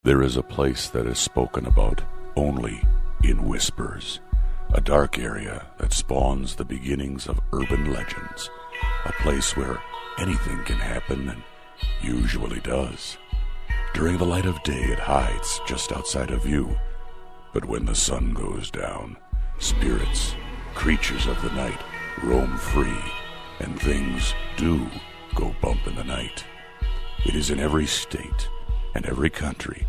There is a place that is spoken about only in whispers, a dark area that spawns the beginnings of urban legends, a place where anything can happen and usually does. During the light of day, it hides just outside of view, but when the sun goes down, spirits, creatures of the night, roam free, and things do go bump in the night. It is in every state and every country,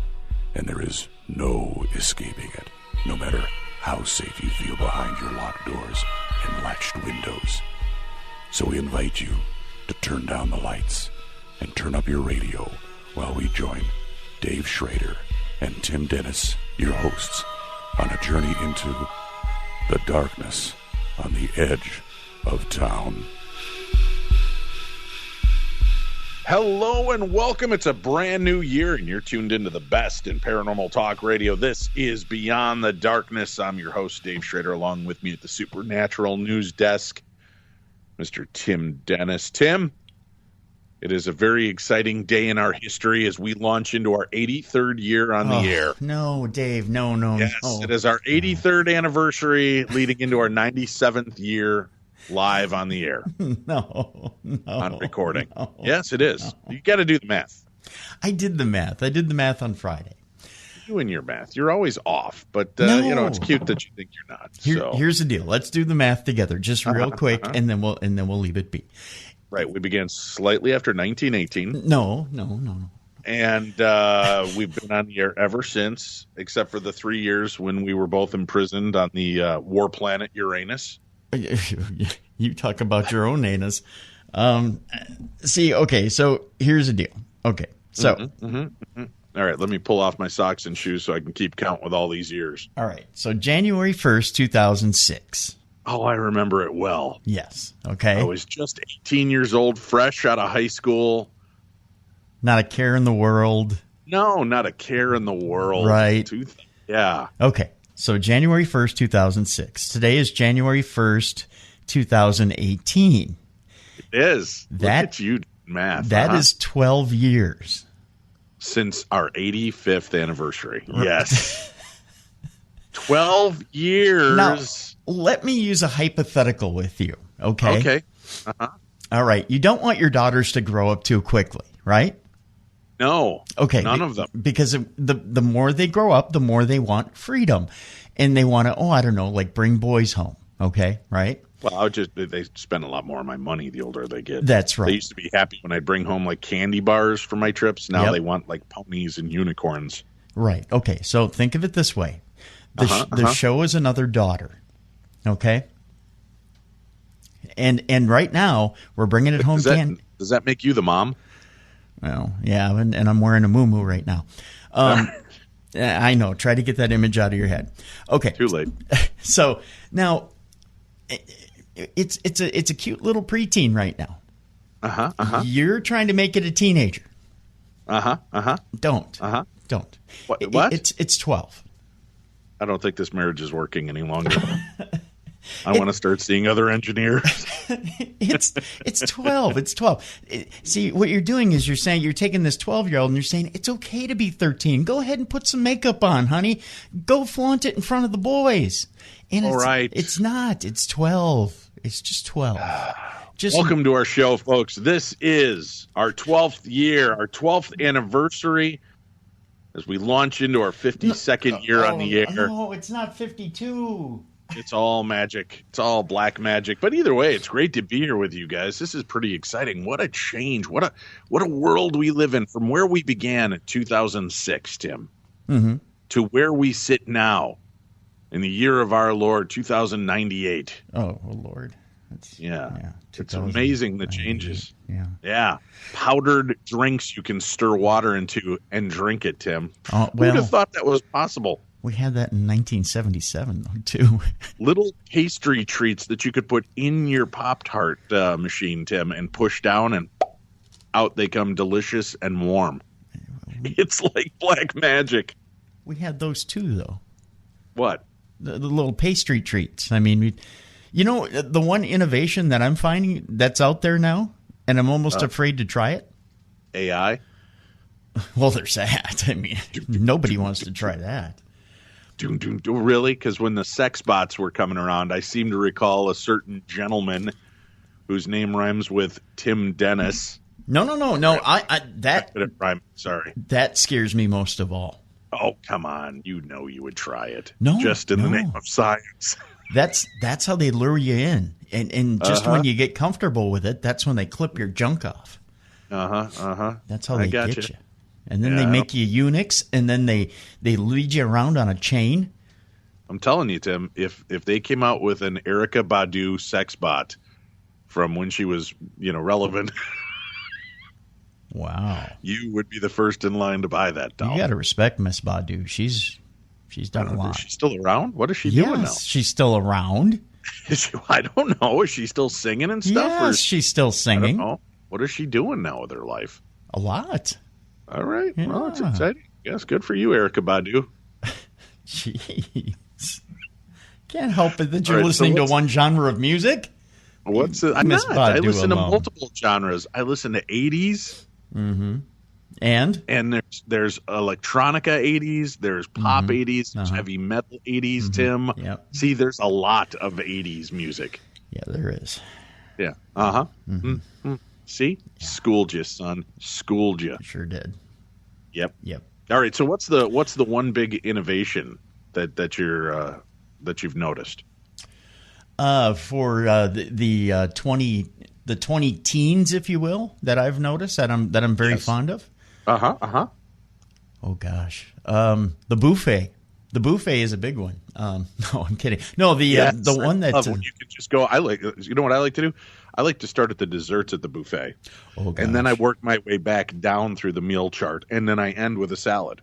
and there is no escaping it, no matter how safe you feel behind your locked doors and latched windows. So we invite you to turn down the lights and turn up your radio while we join Dave Schrader and Tim Dennis, your hosts, on a journey into the darkness on the edge of town. Hello and welcome. It's a brand new year and you're tuned into the best in paranormal talk radio. This is Beyond the Darkness. I'm your host, Dave Schrader. Along with me at the Supernatural News Desk, Mr. Tim Dennis. Tim, it is a very exciting day in our history as we launch into our 83rd year on the air. No, Dave, no. Yes, it is our 83rd anniversary leading into our 97th year live on the air. No. On recording. No, yes, it is. No. You got to do the math. I did the math on Friday. You and your math. You're always off, but no. It's cute that you think you're not. Here's the deal. Let's do the math together, just real quick, and then we'll leave it be. Right. We began slightly after 1918. No. And we've been on the air ever since, except for the 3 years when we were both imprisoned on the war planet Uranus. You talk about your own anus. Okay, so here's the deal. Okay, so. All right, let me pull off my socks and shoes so I can keep count with all these years. All right, so January 1st, 2006. Oh, I remember it well. Yes, okay. I was just 18 years old, fresh out of high school. Not a care in the world. No, not a care in the world. Right. Yeah. Okay, so January 1st, 2006. Today is January 1st, 2018. It is. Look at you, math. That is 12 years. Since our 85th anniversary. Yes. 12 years. Now, let me use a hypothetical with you, okay? Okay. All right. You don't want your daughters to grow up too quickly, right? No. Okay. None of them. Because the more they grow up, the more they want freedom. And they want to, bring boys home, okay? Right? Well, they spend a lot more of my money the older they get. That's right. They used to be happy when I'd bring home candy bars for my trips. Now they want ponies and unicorns. Right. Okay. So think of it this way. The show is another daughter. Okay. And right now we're bringing it home. Does that make you the mom? Well, yeah. And I'm wearing a muumuu right now. I know. Try to get that image out of your head. Okay. Too late. So now it's a cute little preteen right now. You're trying to make it a teenager. Don't. Don't. What? It's 12. I don't think this marriage is working any longer. I want to start seeing other engineers. It's 12. It's 12. See, what you're doing is you're taking this 12-year-old and you're saying, it's okay to be 13. Go ahead and put some makeup on, honey. Go flaunt it in front of the boys. And all right. It's not. It's 12. It's just 12. Welcome to our show, folks. This is our 12th year, our 12th anniversary as we launch into our 52nd year on the air. No, it's not 52. It's all magic. It's all black magic. But either way, it's great to be here with you guys. This is pretty exciting. What a change. What a world we live in from where we began in 2006, Tim, to where we sit now in the year of our Lord, 2098. Oh, Lord. It's amazing the changes. Yeah. Powdered drinks you can stir water into and drink it, Tim. Who would have thought that was possible? We had that in 1977, too. Little pastry treats that you could put in your Pop-Tart machine, Tim, and push down, and out they come delicious and warm. It's like black magic. We had those, too, though. What? The little pastry treats. I mean, the one innovation that I'm finding that's out there now, and I'm almost afraid to try it? AI? Well, there's that. I mean, nobody wants to try that. Really? Because when the sex bots were coming around, I seem to recall a certain gentleman whose name rhymes with Tim Dennis. No. Sorry. That scares me most of all. Oh, come on. You know you would try it. No. Just in the name of science. That's how they lure you in. And just when you get comfortable with it, that's when they clip your junk off. That's how they get you. And then they make you eunuchs, and then they lead you around on a chain. I'm telling you, Tim, if they came out with an Erykah Badu sex bot from when she was, relevant, wow, you would be the first in line to buy that doll. You got to respect Miss Badu. She's done a lot. Is she still around? What is she doing now? She's still around. I don't know. Is she still singing and stuff? Yes, she's still singing. I don't know. What is she doing now with her life? A lot. All right. Yeah. Well, it's exciting. Yes, good for you, Erykah Badu. Jeez. Can't help it that you're listening to one genre of music. What's it? I'm not. I listen to multiple genres. I listen to 80s. Mm-hmm. And there's electronica 80s, there's pop 80s, there's heavy metal 80s, Tim. Yep. See, there's a lot of 80s music. Yeah, there is. Yeah. See? Yeah. Schooled you, son. Schooled you. Sure did. Yep. All right, so what's the one big innovation that you've noticed? For the 20 teens, if you will, that I've noticed that I'm very fond of. Oh gosh, the buffet. The buffet is a big one. No, I'm kidding. No, the one that you can just go. You know what I like to do? I like to start at the desserts at the buffet, and then I work my way back down through the meal chart, and then I end with a salad.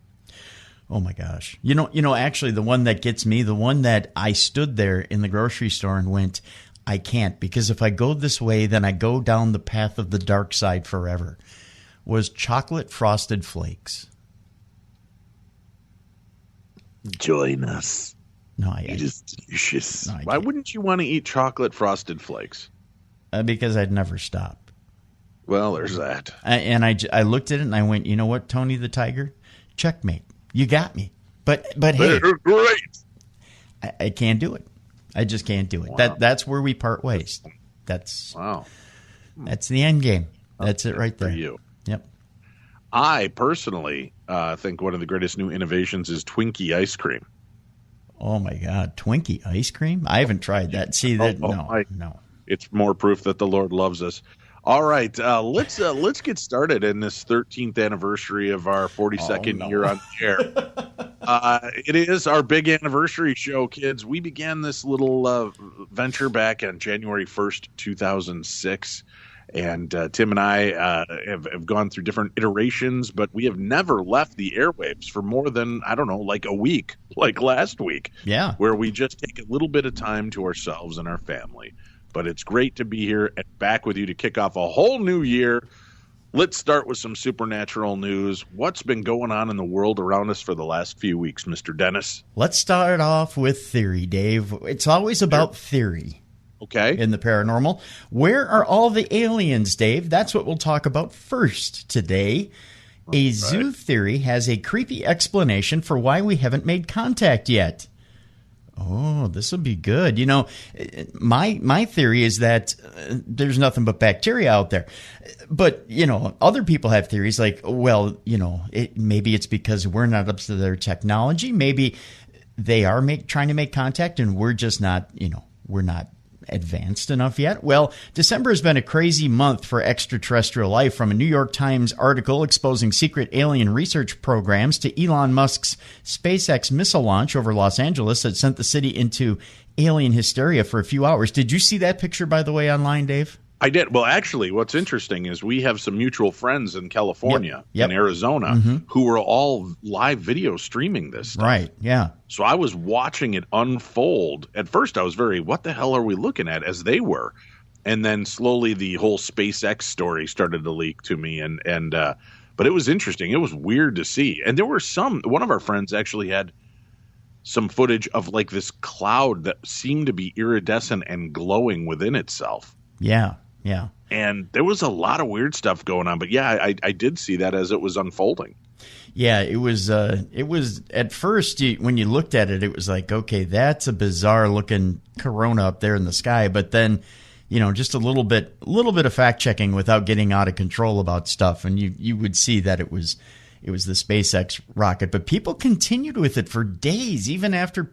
Oh my gosh! You know, actually, the one that gets me, the one that I stood there in the grocery store and went, I can't, because if I go this way, then I go down the path of the dark side forever, was chocolate frosted flakes. Join us. No, it is delicious. No, why wouldn't you want to eat chocolate frosted flakes? Because I'd never stop. Well, there's that. I looked at it and I went, you know what, Tony the Tiger? Checkmate. You got me. But hey, great. I can't do it. I just can't do it. Wow. That's where we part ways. That's the end game. That's it right there. For you. Yep. I personally think one of the greatest new innovations is Twinkie ice cream. Oh my God, Twinkie ice cream? I haven't tried that. See that? No. It's more proof that the Lord loves us. All right, let's get started in this 13th anniversary of our 42nd year on the air. It is our big anniversary show, kids. We began this little venture back on January 1st, 2006. And Tim and I have gone through different iterations, but we have never left the airwaves for more than, like a week, like last week. Yeah. Where we just take a little bit of time to ourselves and our family. But it's great to be here and back with you to kick off a whole new year. Let's start with some supernatural news. What's been going on in the world around us for the last few weeks, Mr. Dennis? Let's start off with theory, Dave. It's always about theory. Okay. In the paranormal. Where are all the aliens, Dave? That's what we'll talk about first today. A zoo theory has a creepy explanation for why we haven't made contact yet. Oh, this will be good. My theory is that there's nothing but bacteria out there. But, other people have theories like, well, maybe it's because we're not up to their technology. Maybe they are trying to make contact and we're just not, we're not advanced enough yet? Well, December has been a crazy month for extraterrestrial life, from a New York Times article exposing secret alien research programs to Elon Musk's SpaceX missile launch over Los Angeles that sent the city into alien hysteria for a few hours. Did you see that picture, by the way, online, Dave? I did. Well, actually, what's interesting is we have some mutual friends in California and Arizona who are all live video streaming this stuff. Right, yeah. So I was watching it unfold. At first, I was what the hell are we looking at, as they were. And then slowly the whole SpaceX story started to leak to me. But it was interesting. It was weird to see. And there were one of our friends actually had some footage of like this cloud that seemed to be iridescent and glowing within itself. Yeah. Yeah. And there was a lot of weird stuff going on. But yeah, I did see that as it was unfolding. Yeah, it was at first when you looked at it, it was like, okay, that's a bizarre looking corona up there in the sky. But then, just a little bit of fact checking without getting out of control about stuff, and you would see that it was the SpaceX rocket. But people continued with it for days, even after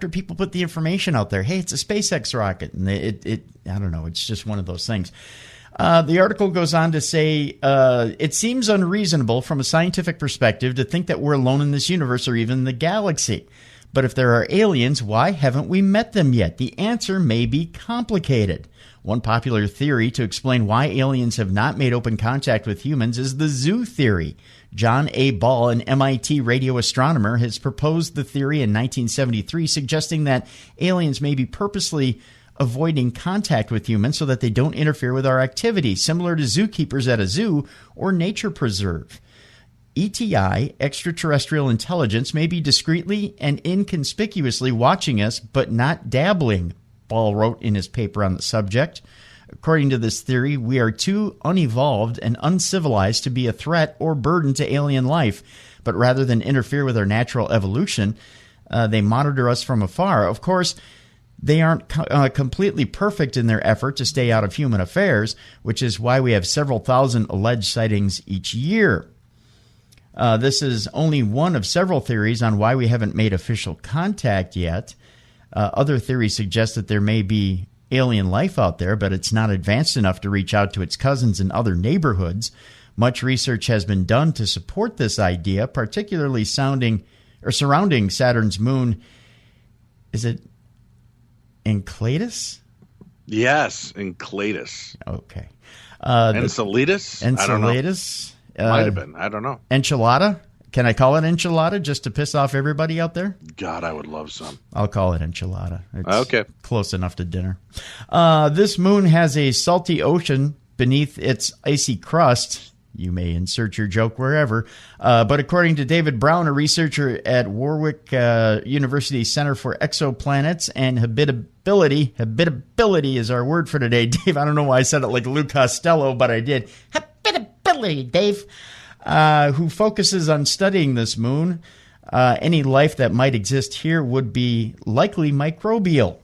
people put the information out there. Hey, it's a SpaceX rocket, and I don't know. It's just one of those things. The article goes on to say, it seems unreasonable from a scientific perspective to think that we're alone in this universe or even the galaxy. But if there are aliens, why haven't we met them yet? The answer may be complicated. One popular theory to explain why aliens have not made open contact with humans is the zoo theory. John A. Ball, an MIT radio astronomer, has proposed the theory in 1973, suggesting that aliens may be purposely avoiding contact with humans so that they don't interfere with our activity, similar to zookeepers at a zoo or nature preserve. ETI, extraterrestrial intelligence, may be discreetly and inconspicuously watching us, but not dabbling, Ball wrote in his paper on the subject. According to this theory, we are too unevolved and uncivilized to be a threat or burden to alien life, but rather than interfere with our natural evolution, they monitor us from afar. Of course, they aren't completely perfect in their effort to stay out of human affairs, which is why we have several thousand alleged sightings each year. This is only one of several theories on why we haven't made official contact yet. Other theories suggest that there may be alien life out there, but it's not advanced enough to reach out to its cousins in other neighborhoods. Much research has been done to support this idea, particularly surrounding Saturn's moon. Is it Enceladus? Yes, Enceladus. Okay. Enceladus? Enceladus? Might have been. I don't know. Enchilada? Can I call it enchilada just to piss off everybody out there? God, I would love some. I'll call it enchilada. It's okay. Close enough to dinner. This moon has a salty ocean beneath its icy crust. You may insert your joke wherever. But according to David Brown, a researcher at Warwick University Center for Exoplanets and habitability is our word for today. Dave, I don't know why I said it like Lou Costello, but I did. Habitability, Dave. Who focuses on studying this moon. Any life that might exist here would be likely microbial.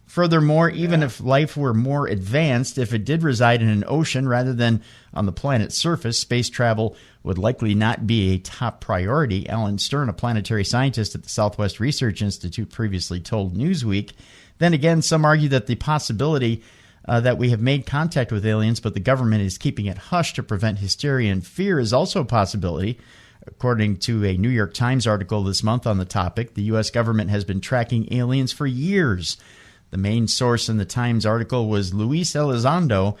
Furthermore, even if life were more advanced, if it did reside in an ocean rather than on the planet's surface, space travel would likely not be a top priority. Alan Stern, a planetary scientist at the Southwest Research Institute, previously told Newsweek. Then again, some argue that the possibility that we have made contact with aliens, but the government is keeping it hush to prevent hysteria and fear is also a possibility. According to a New York Times article this month on the topic, the U.S. government has been tracking aliens for years. The main source in the Times article was Luis Elizondo.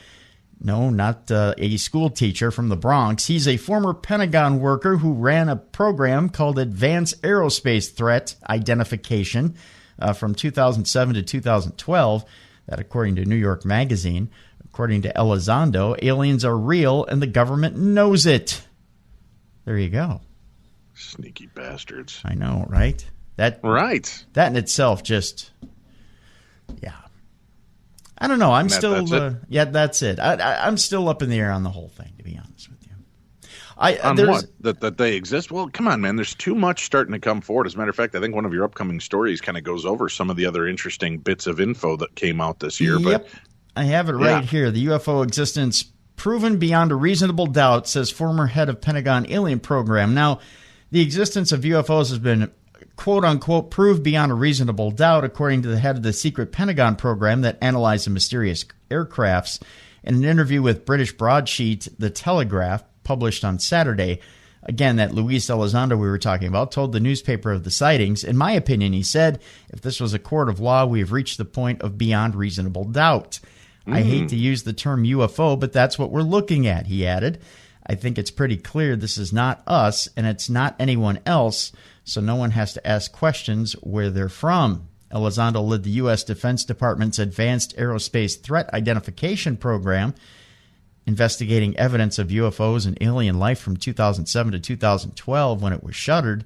No, not a school teacher from the Bronx. He's a former Pentagon worker who ran a program called Advanced Aerospace Threat Identification from 2007 to 2012. That, according to New York Magazine. According to Elizondo, aliens are real and the government knows it. There you go. Sneaky bastards. I know, right? That in itself just, yeah. I don't know. I'm still, that's it. I'm still up in the air on the whole thing, to be honest with you. What? That they exist? Well, come on, man. There's too much starting to come forward. As a matter of fact, I think one of your upcoming stories kind of goes over some of the other interesting bits of info that came out this year. Yep. But I have it right here. The UFO existence proven beyond a reasonable doubt, says former head of Pentagon alien program. Now, the existence of UFOs has been, quote unquote, proved beyond a reasonable doubt, according to the head of the secret Pentagon program that analyzed the mysterious aircrafts. In an interview with British broadsheet The Telegraph, published on Saturday, again, that Luis Elizondo we were talking about told the newspaper of the sightings. In my opinion, he said, if this was a court of law, we have reached the point of beyond reasonable doubt. I hate to use the term UFO, but that's what we're looking at, he added. I think it's pretty clear this is not us and it's not anyone else, so no one has to ask questions where they're from. Elizondo led the U.S. Defense Department's Advanced Aerospace Threat Identification Program, investigating evidence of UFOs and alien life from 2007 to 2012 when it was shuttered.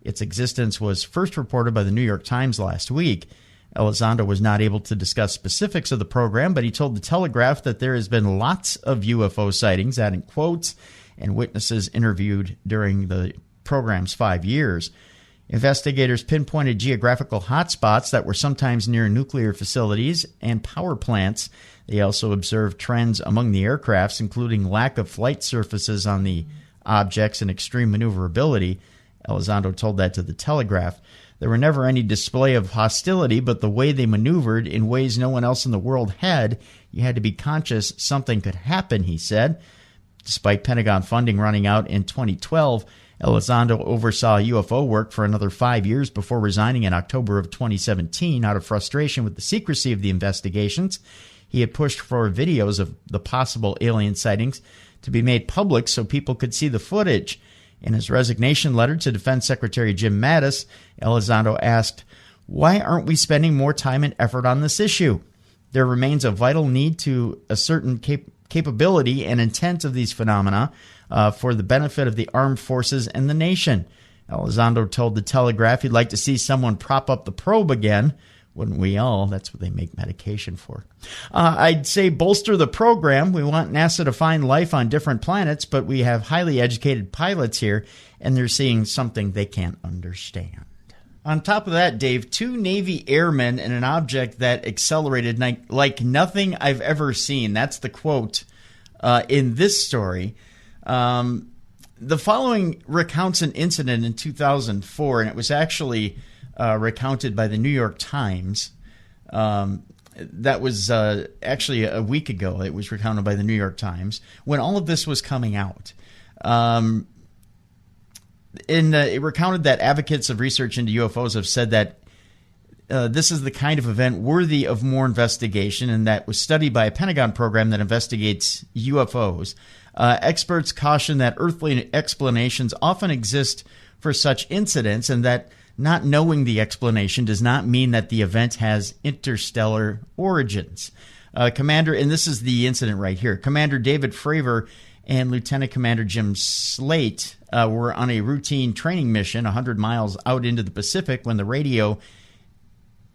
Its existence was first reported by the New York Times last week. Elizondo was not able to discuss specifics of the program, but he told The Telegraph that there has been lots of UFO sightings, adding quotes, and witnesses interviewed during the program's 5 years. Investigators pinpointed geographical hotspots that were sometimes near nuclear facilities and power plants. They also observed trends among the aircrafts, including lack of flight surfaces on the objects and extreme maneuverability. Elizondo told that to the Telegraph. There were never any display of hostility, but the way they maneuvered in ways no one else in the world had, you had to be conscious something could happen, he said. Despite Pentagon funding running out in 2012, Elizondo oversaw UFO work for another 5 years before resigning in October of 2017 out of frustration with the secrecy of the investigations. He had pushed for videos of the possible alien sightings to be made public so people could see the footage. In his resignation letter to Defense Secretary Jim Mattis, Elizondo asked, "Why aren't we spending more time and effort on this issue? There remains a vital need to a certain capability and intent of these phenomena for the benefit of the armed forces and the nation." Elizondo told the Telegraph he'd like to see someone prop up the probe again. Wouldn't we all? That's what they make medication for. I'd say bolster the program. We want NASA to find life on different planets, but we have highly educated pilots here, and they're seeing something they can't understand. On top of that, Dave, 2 Navy airmen and an object that accelerated like nothing I've ever seen. That's the quote in this story. The following recounts an incident in 2004, and it was actually recounted by the New York Times. That was actually a week ago. It was recounted by the New York Times when all of this was coming out. It recounted that advocates of research into UFOs have said that this is the kind of event worthy of more investigation, and that was studied by a Pentagon program that investigates UFOs. Experts caution that earthly explanations often exist for such incidents, and that not knowing the explanation does not mean that the event has interstellar origins. Commander, and this is the incident right here, Commander David Fravor and Lieutenant Commander Jim Slate were on a routine training mission 100 miles out into the Pacific when the radio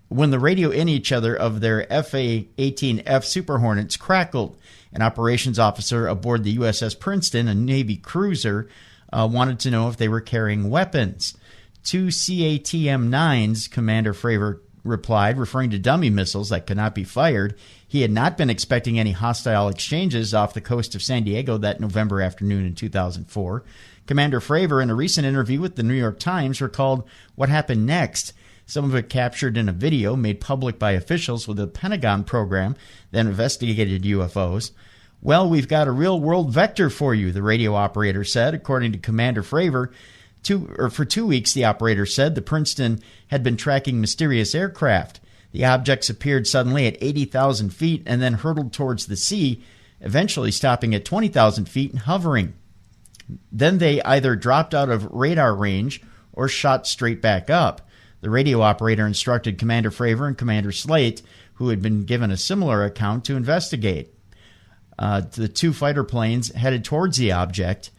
in each other of their FA-18F Super Hornets crackled. An operations officer aboard the USS Princeton, a Navy cruiser, wanted to know if they were carrying weapons. 2 CATM-9s, Commander Fravor replied, referring to dummy missiles that could not be fired. He had not been expecting any hostile exchanges off the coast of San Diego that November afternoon in 2004. Commander Fravor, in a recent interview with the New York Times, recalled what happened next. Some of it captured in a video made public by officials with the Pentagon program that investigated UFOs. "Well, we've got a real-world vector for you," the radio operator said, according to Commander Fravor. For 2 weeks, the operator said, the Princeton had been tracking mysterious aircraft. The objects appeared suddenly at 80,000 feet and then hurtled towards the sea, eventually stopping at 20,000 feet and hovering. Then they either dropped out of radar range or shot straight back up. The radio operator instructed Commander Fravor and Commander Slate, who had been given a similar account, to investigate. The 2 fighter planes headed towards the object.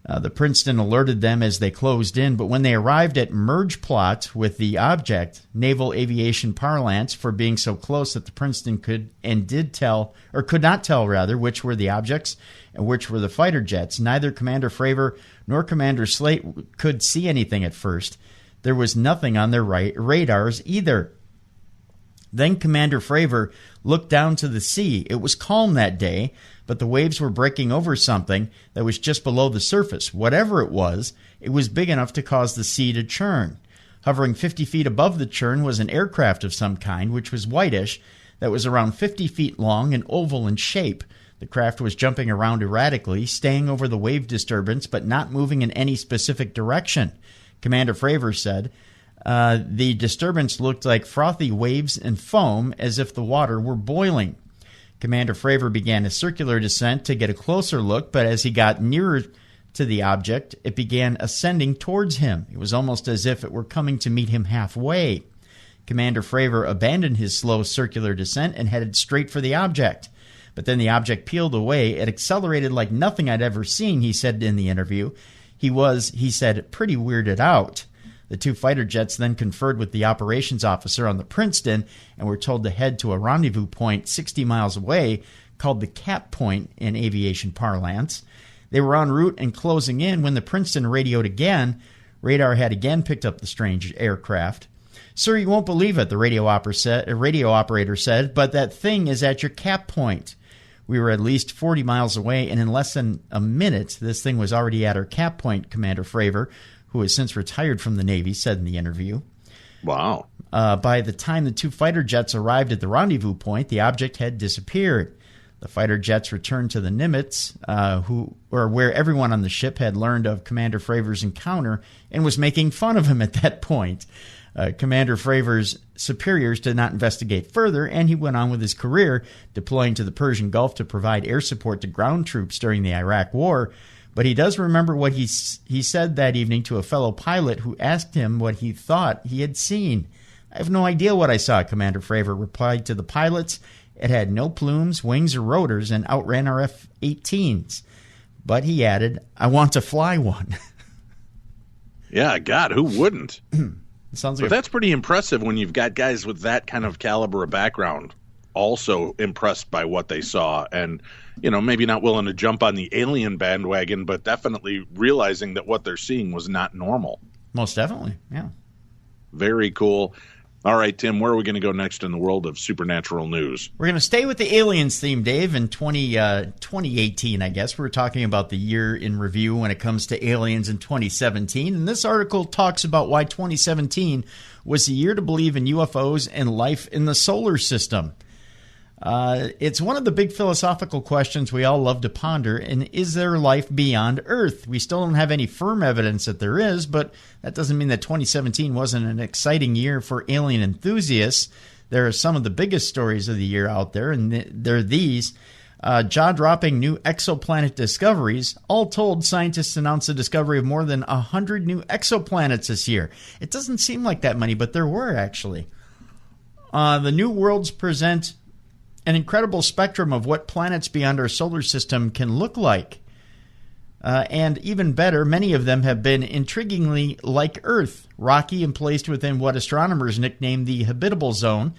The Princeton alerted them as they closed in, but when they arrived at merge plot with the object, naval aviation parlance for being so close that the Princeton could not tell which were the objects and which were the fighter jets. Neither Commander Fravor nor Commander Slate could see anything at first. There was nothing on their radars either. Then Commander Fravor looked down to the sea. It was calm that day, but the waves were breaking over something that was just below the surface. Whatever it was big enough to cause the sea to churn. Hovering 50 feet above the churn was an aircraft of some kind, which was whitish, that was around 50 feet long and oval in shape. The craft was jumping around erratically, staying over the wave disturbance, but not moving in any specific direction. Commander Fravor said, the disturbance looked like frothy waves and foam, as if the water were boiling. Commander Fravor began a circular descent to get a closer look, but as he got nearer to the object, it began ascending towards him. It was almost as if it were coming to meet him halfway. Commander Fravor abandoned his slow circular descent and headed straight for the object. But then the object peeled away. It accelerated like nothing I'd ever seen, he said in the interview. He said, pretty weirded out. The 2 fighter jets then conferred with the operations officer on the Princeton and were told to head to a rendezvous point 60 miles away called the Cap Point in aviation parlance. They were en route and closing in when the Princeton radioed again. Radar had again picked up the strange aircraft. "Sir, you won't believe it," the radio operator said, "but that thing is at your cap point." We were at least 40 miles away, and in less than a minute, this thing was already at our cap point, Commander Fravor, who has since retired from the Navy, said in the interview. Wow. By the time the two fighter jets arrived at the rendezvous point, the object had disappeared. The fighter jets returned to the Nimitz, where everyone on the ship had learned of Commander Fravor's encounter and was making fun of him at that point. Commander Fravor's superiors did not investigate further, and he went on with his career, deploying to the Persian Gulf to provide air support to ground troops during the Iraq War. But he does remember what he said that evening to a fellow pilot who asked him what he thought he had seen. "I have no idea what I saw," Commander Fravor replied to the pilots. "It had no plumes, wings, or rotors and outran our F-18s. But," he added, "I want to fly one." Yeah, God, who wouldn't? Sounds but that's pretty impressive when you've got guys with that kind of caliber of background also impressed by what they saw and, maybe not willing to jump on the alien bandwagon, but definitely realizing that what they're seeing was not normal. Most definitely, yeah. Very cool. All right, Tim, where are we going to go next in the world of supernatural news? We're going to stay with the aliens theme, Dave. In 2018, I guess, we're talking about the year in review when it comes to aliens in 2017. And this article talks about why 2017 was the year to believe in UFOs and life in the solar system. It's one of the big philosophical questions we all love to ponder, and is there life beyond Earth? We still don't have any firm evidence that there is, but that doesn't mean that 2017 wasn't an exciting year for alien enthusiasts. There are some of the biggest stories of the year out there, and they're these. Jaw-dropping new exoplanet discoveries. All told, scientists announced the discovery of more than 100 new exoplanets this year. It doesn't seem like that many, but there were actually. The new worlds present an incredible spectrum of what planets beyond our solar system can look like. And even better, many of them have been intriguingly like Earth, rocky and placed within what astronomers nickname the habitable zone,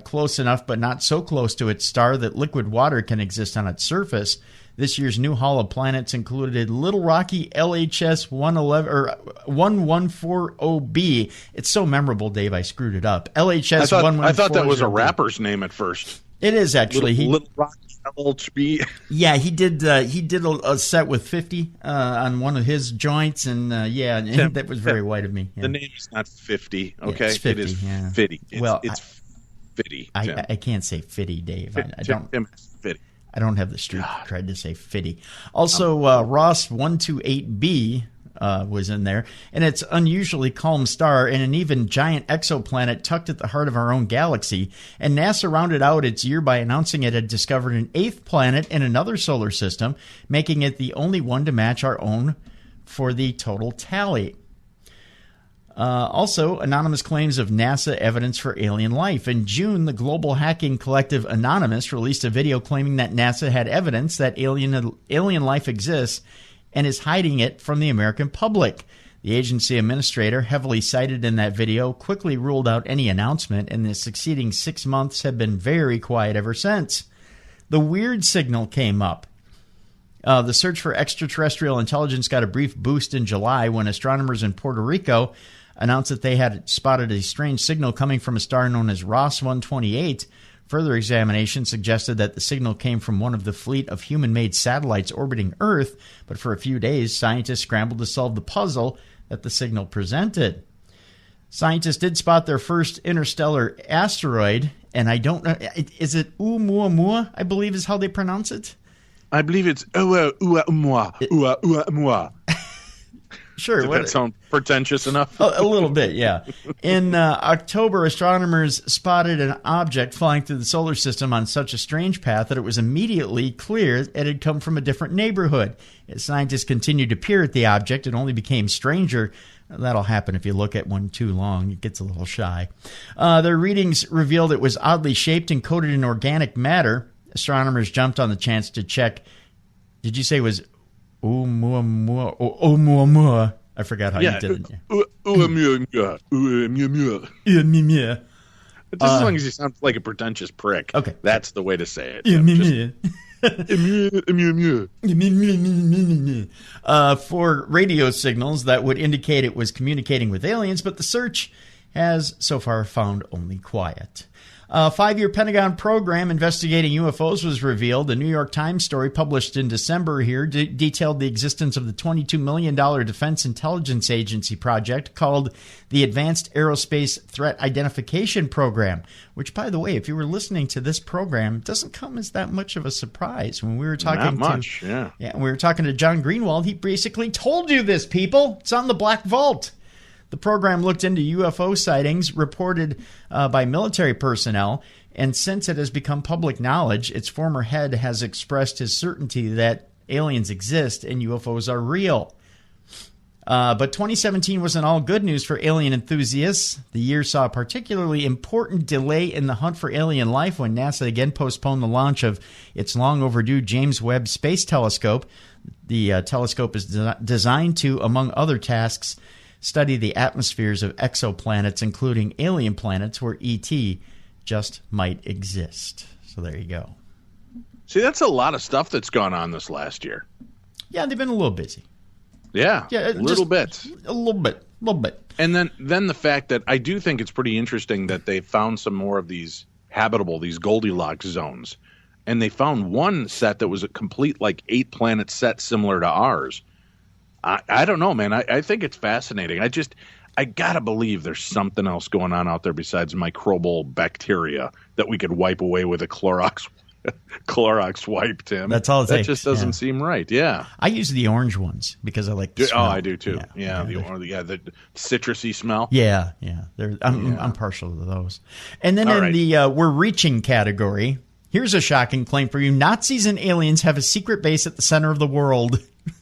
close enough but not so close to its star that liquid water can exist on its surface. This year's new haul of planets included Little Rocky LHS 1140b. It's so memorable, Dave, I screwed it up. LHS 1140b. I thought that was a rapper's name at first. It is actually Little Rocky LHB. Yeah, he did a set with 50 on one of his joints, and Tim, that was very white of me. Yeah. The name is not 50. Okay, yeah, it's 50, it is yeah. Fitty. It's Fitty. I can't say Fitty, Dave. I don't. Fitty. I don't have the street cred to say Fitty. Also, Ross 128b. Was in there, and its unusually calm star and an even giant exoplanet tucked at the heart of our own galaxy. And NASA rounded out its year by announcing it had discovered an 8th planet in another solar system, making it the only one to match our own for the total tally. Also, anonymous claims of NASA evidence for alien life. In June, the global hacking collective Anonymous released a video claiming that NASA had evidence that alien life exists and is hiding it from the American public. The agency administrator, heavily cited in that video, quickly ruled out any announcement, and the succeeding 6 months have been very quiet ever since. The weird signal came up. The search for extraterrestrial intelligence got a brief boost in July when astronomers in Puerto Rico announced that they had spotted a strange signal coming from a star known as Ross 128. Further examination suggested that the signal came from one of the fleet of human-made satellites orbiting Earth, but for a few days, scientists scrambled to solve the puzzle that the signal presented. Scientists did spot their first interstellar asteroid, and I don't know, is it Oumuamua, I believe is how they pronounce it? I believe it's Oumuamua. Sure. Does that sound pretentious enough? A little bit, yeah. In October, astronomers spotted an object flying through the solar system on such a strange path that it was immediately clear it had come from a different neighborhood. As scientists continued to peer at the object, it only became stranger. That'll happen if you look at one too long. It gets a little shy. Their readings revealed it was oddly shaped and coated in organic matter. Astronomers jumped on the chance to check. Did you say it was Oumuamua? I forgot how you did it. Oumuamua. Just as long as you sound like a pretentious prick. Okay. That's the way to say it. For radio signals that would indicate it was communicating with aliens, but the search has so far found only quiet. A 5-year Pentagon program investigating UFOs was revealed. The New York Times story published in December here detailed the existence of the $22 million Defense Intelligence Agency project called the Advanced Aerospace Threat Identification Program, which, by the way, if you were listening to this program, doesn't come as that much of a surprise. When we were talking we were talking to John Greenwald, he basically told you this, people. It's on the Black Vault. The program looked into UFO sightings reported by military personnel, and since it has become public knowledge, its former head has expressed his certainty that aliens exist and UFOs are real. But 2017 wasn't all good news for alien enthusiasts. The year saw a particularly important delay in the hunt for alien life when NASA again postponed the launch of its long overdue James Webb Space Telescope. The telescope is designed to, among other tasks, study the atmospheres of exoplanets, including alien planets where ET just might exist. So there you go. See, that's a lot of stuff that's gone on this last year. Yeah, they've been a little busy. Yeah, a little bit. A little bit. And then the fact that I do think it's pretty interesting that they found some more of these habitable, these Goldilocks zones. And they found one set that was a complete, 8-planet set similar to ours. I don't know, man. I think it's fascinating. I got to believe there's something else going on out there besides microbial bacteria that we could wipe away with a Clorox wipe, Tim. That's all it takes. That just doesn't seem right. Yeah. I use the orange ones because I like the smell. Oh, I do too. The citrusy smell. Yeah. I'm partial to those. And then the we're reaching category, here's a shocking claim for you. Nazis and aliens have a secret base at the center of the world.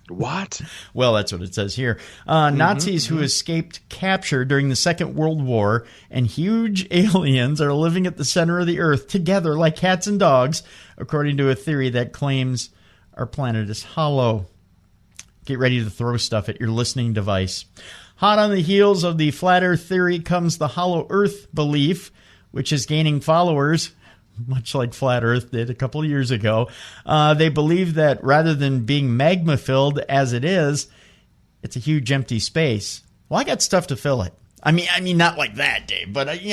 What? Well, that's what it says here. Nazis who escaped capture during the Second World War and huge aliens are living at the center of the earth together like cats and dogs, according to a theory that claims our planet is hollow. Get ready to throw stuff at your listening device. Hot on the heels of the flat earth theory comes the hollow earth belief, which is gaining followers, much like Flat Earth did a couple of years ago. They believe that rather than being magma-filled as it is, it's a huge empty space. Well, I got stuff to fill it. I mean, not like that, Dave, but, I've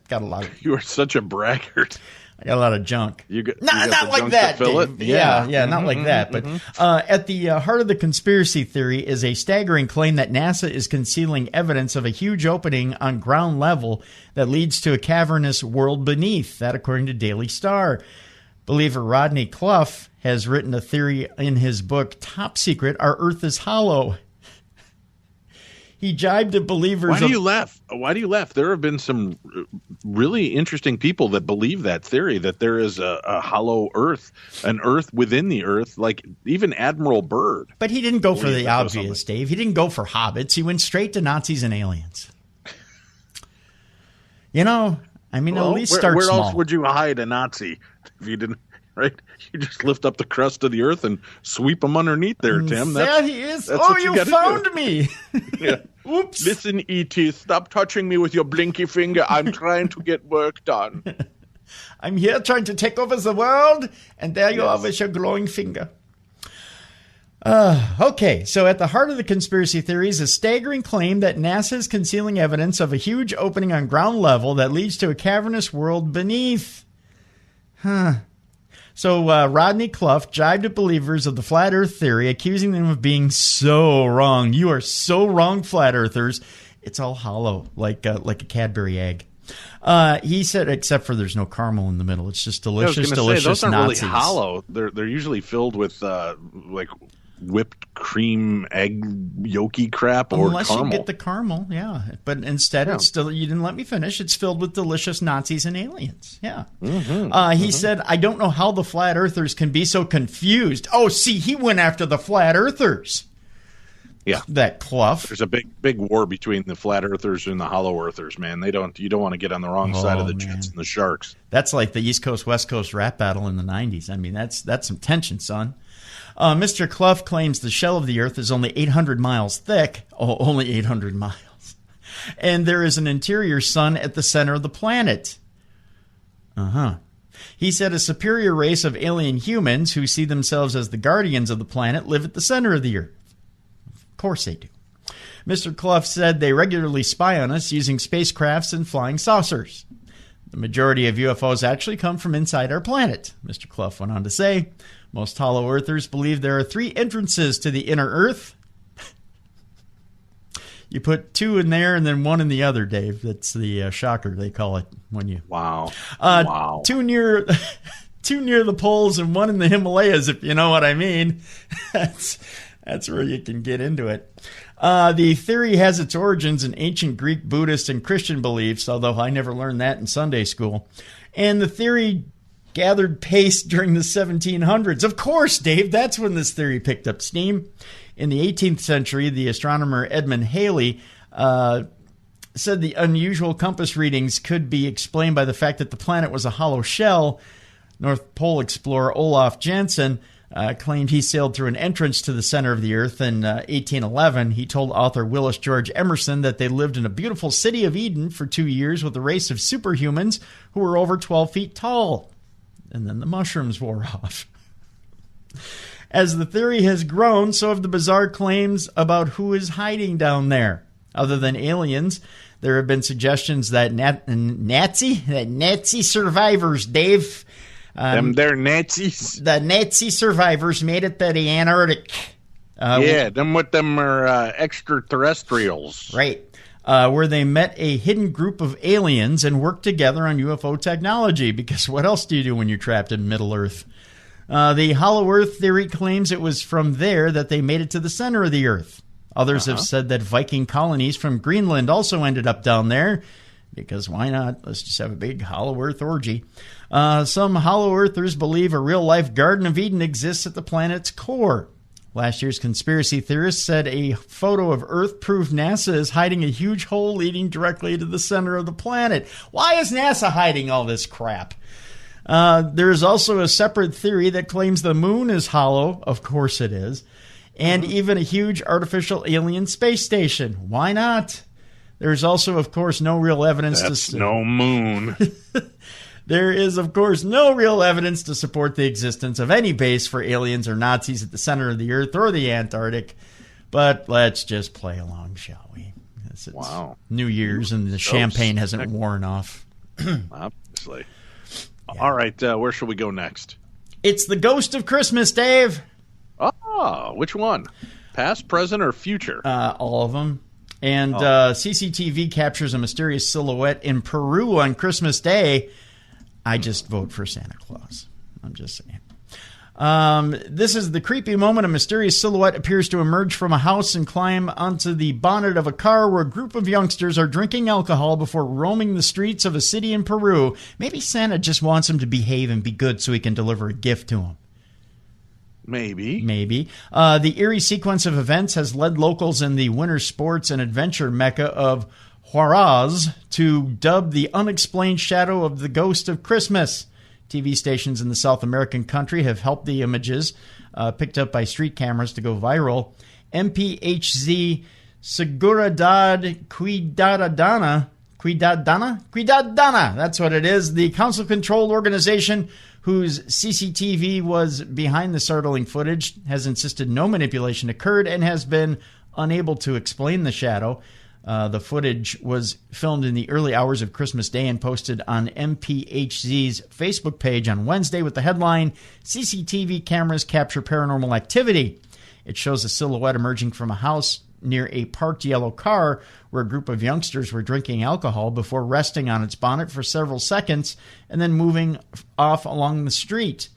got a lot of... You are such a braggart. I got a lot of junk. Not like that, Dave. Yeah, not like that. But at the heart of the conspiracy theory is a staggering claim that NASA is concealing evidence of a huge opening on ground level that leads to a cavernous world beneath. That, according to Daily Star. Believer Rodney Clough has written a theory in his book, Top Secret, Our Earth is Hollow. He jibed at believers. Why do you laugh? There have been some really interesting people that believe that theory, that there is a hollow Earth, an Earth within the Earth, like even Admiral Byrd. But he didn't go for the obvious, Dave. He didn't go for hobbits. He went straight to Nazis and aliens. At least start where small. Where else would you hide a Nazi if you didn't? Right? You just lift up the crust of the earth and sweep them underneath there, Tim. There he is. Oh, you found me. Yeah. Oops. Listen, E.T., stop touching me with your blinky finger. I'm trying to get work done. I'm here trying to take over the world, and there you are with your glowing finger. Okay, so at the heart of the conspiracy theory is a staggering claim that NASA is concealing evidence of a huge opening on ground level that leads to a cavernous world beneath. So Rodney Clough jibed at believers of the flat earth theory, accusing them of being so wrong. You are so wrong, flat earthers. It's all hollow, like a Cadbury egg. He said, except for there's no caramel in the middle. It's just delicious, delicious those aren't Nazis. Really hollow. They're usually filled with whipped cream, egg yolky crap, or unless caramel. You get the caramel, yeah. But instead, it's still, you didn't let me finish. It's filled with delicious Nazis and aliens. Yeah. He said, I don't know how the flat earthers can be so confused. Oh, see, he went after the flat earthers. Yeah, that Clough. There's a big war between the flat earthers and the hollow earthers, man. You don't want to get on the wrong side of the Jets and the Sharks. That's like the East Coast West Coast rap battle in the 90s. I mean, that's some tension, son. Mr. Clough claims the shell of the Earth is only 800 miles thick. Oh, only 800 miles. And there is an interior sun at the center of the planet. He said a superior race of alien humans who see themselves as the guardians of the planet live at the center of the Earth. Of course they do. Mr. Clough said they regularly spy on us using spacecrafts and flying saucers. The majority of UFOs actually come from inside our planet, Mr. Clough went on to say. Most hollow earthers believe there are 3 entrances to the inner Earth. You put 2 in there and then 1 in the other, Dave. That's the shocker, they call it when you. Wow. 2 near the poles and 1 in the Himalayas, if you know what I mean. That's where you can get into it. The theory has its origins in ancient Greek, Buddhist, and Christian beliefs, although I never learned that in Sunday school. And the theory gathered pace during the 1700s. Of course, Dave, that's when this theory picked up steam. In the 18th century, the astronomer Edmund Halley said the unusual compass readings could be explained by the fact that the planet was a hollow shell. North Pole explorer Olaf Janssen claimed he sailed through an entrance to the center of the Earth in 1811. He told author Willis George Emerson that they lived in a beautiful city of Eden for 2 years with a race of superhumans who were over 12 feet tall. And then the mushrooms wore off. As the theory has grown, so have the bizarre claims about who is hiding down there. Other than aliens, there have been suggestions that Nazi survivors, Dave. They're Nazis. The Nazi survivors made it to the Antarctic. Them are extraterrestrials. Right. Where they met a hidden group of aliens and worked together on UFO technology. Because what else do you do when you're trapped in Middle Earth? The Hollow Earth theory claims it was from there that they made it to the center of the Earth. Others have said that Viking colonies from Greenland also ended up down there. Because why not? Let's just have a big Hollow Earth orgy. Some Hollow Earthers believe a real-life Garden of Eden exists at the planet's core. Last year's conspiracy theorists said a photo of Earth proved NASA is hiding a huge hole leading directly to the center of the planet. Why is NASA hiding all this crap? There is also a separate theory that claims the moon is hollow. Of course it is. And even a huge artificial alien space station. Why not? There's also, of course, no real evidence That's no moon. There is, of course, no real evidence to support the existence of any base for aliens or Nazis at the center of the Earth or the Antarctic. But let's just play along, shall we? It's wow. New Year's and the champagne hasn't worn off. Obviously. Yeah. All right, where should we go next? It's the ghost of Christmas, Dave. Oh, which one? Past, present, or future? All of them. And CCTV captures a mysterious silhouette in Peru on Christmas Day. I just vote for Santa Claus. I'm just saying. This is the creepy moment. A mysterious silhouette appears to emerge from a house and climb onto the bonnet of a car where a group of youngsters are drinking alcohol before roaming the streets of a city in Peru. Maybe Santa just wants them to behave and be good so he can deliver a gift to them. Maybe. The eerie sequence of events has led locals in the winter sports and adventure mecca of Huaraz to dub the unexplained shadow of the ghost of Christmas. TV stations in the South American country have helped the images picked up by street cameras to go viral. MPHZ Seguridad Cuidadana, that's what it is. The council-controlled organization whose CCTV was behind the startling footage has insisted no manipulation occurred and has been unable to explain the shadow. The footage was filmed in the early hours of Christmas Day and posted on MPHZ's Facebook page on Wednesday with the headline, CCTV cameras capture paranormal activity. It shows a silhouette emerging from a house near a parked yellow car where a group of youngsters were drinking alcohol before resting on its bonnet for several seconds and then moving off along the street.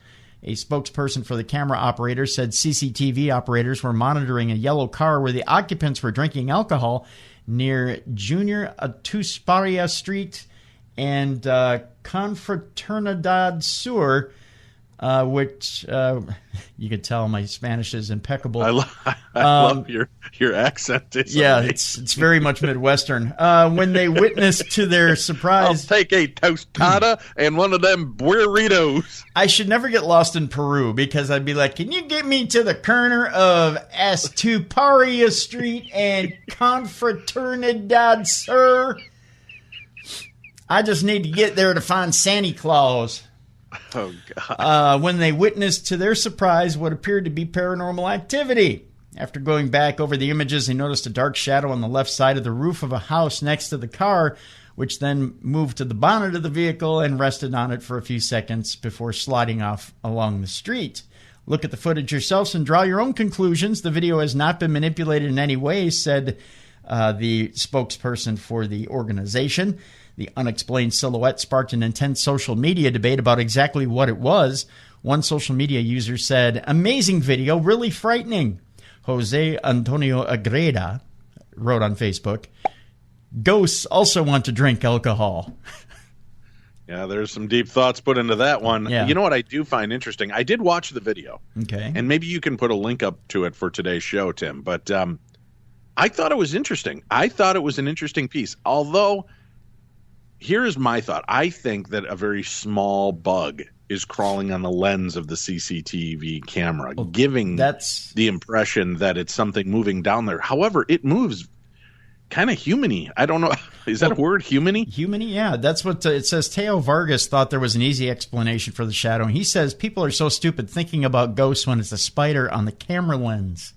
A spokesperson for the camera operator said CCTV operators were monitoring a yellow car where the occupants were drinking alcohol near Junior Atusparia Street and Confraternidad Sur, which you could tell my Spanish is impeccable. I love your accent. Yeah, it's very much Midwestern. When they witnessed to their surprise... I'll take a tostada and one of them burritos. I should never get lost in Peru because I'd be like, can you get me to the corner of Astuparia Street and Confraternidad Sur? I just need to get there to find Santa Claus. Oh, God. When they witnessed, to their surprise, what appeared to be paranormal activity. After going back over the images, they noticed a dark shadow on the left side of the roof of a house next to the car, which then moved to the bonnet of the vehicle and rested on it for a few seconds before sliding off along the street. Look at the footage yourselves and draw your own conclusions. The video has not been manipulated in any way, said the spokesperson for the organization. The unexplained silhouette sparked an intense social media debate about exactly what it was. One social media user said, "Amazing video, really frightening." Jose Antonio Agreda wrote on Facebook, "Ghosts also want to drink alcohol." Yeah, there's some deep thoughts put into that one. Yeah. You know what I do find interesting? I did watch the video. Okay. And maybe you can put a link up to it for today's show, Tim. But I thought it was interesting. I thought it was an interesting piece. Although, here's my thought. I think that a very small bug is crawling on the lens of the CCTV camera, giving the impression that it's something moving down there. However, it moves kind of human-y. I don't know. Is that a word, human-y? Human-y, yeah. That's what it says. Teo Vargas thought there was an easy explanation for the shadow. And he says people are so stupid thinking about ghosts when it's a spider on the camera lens.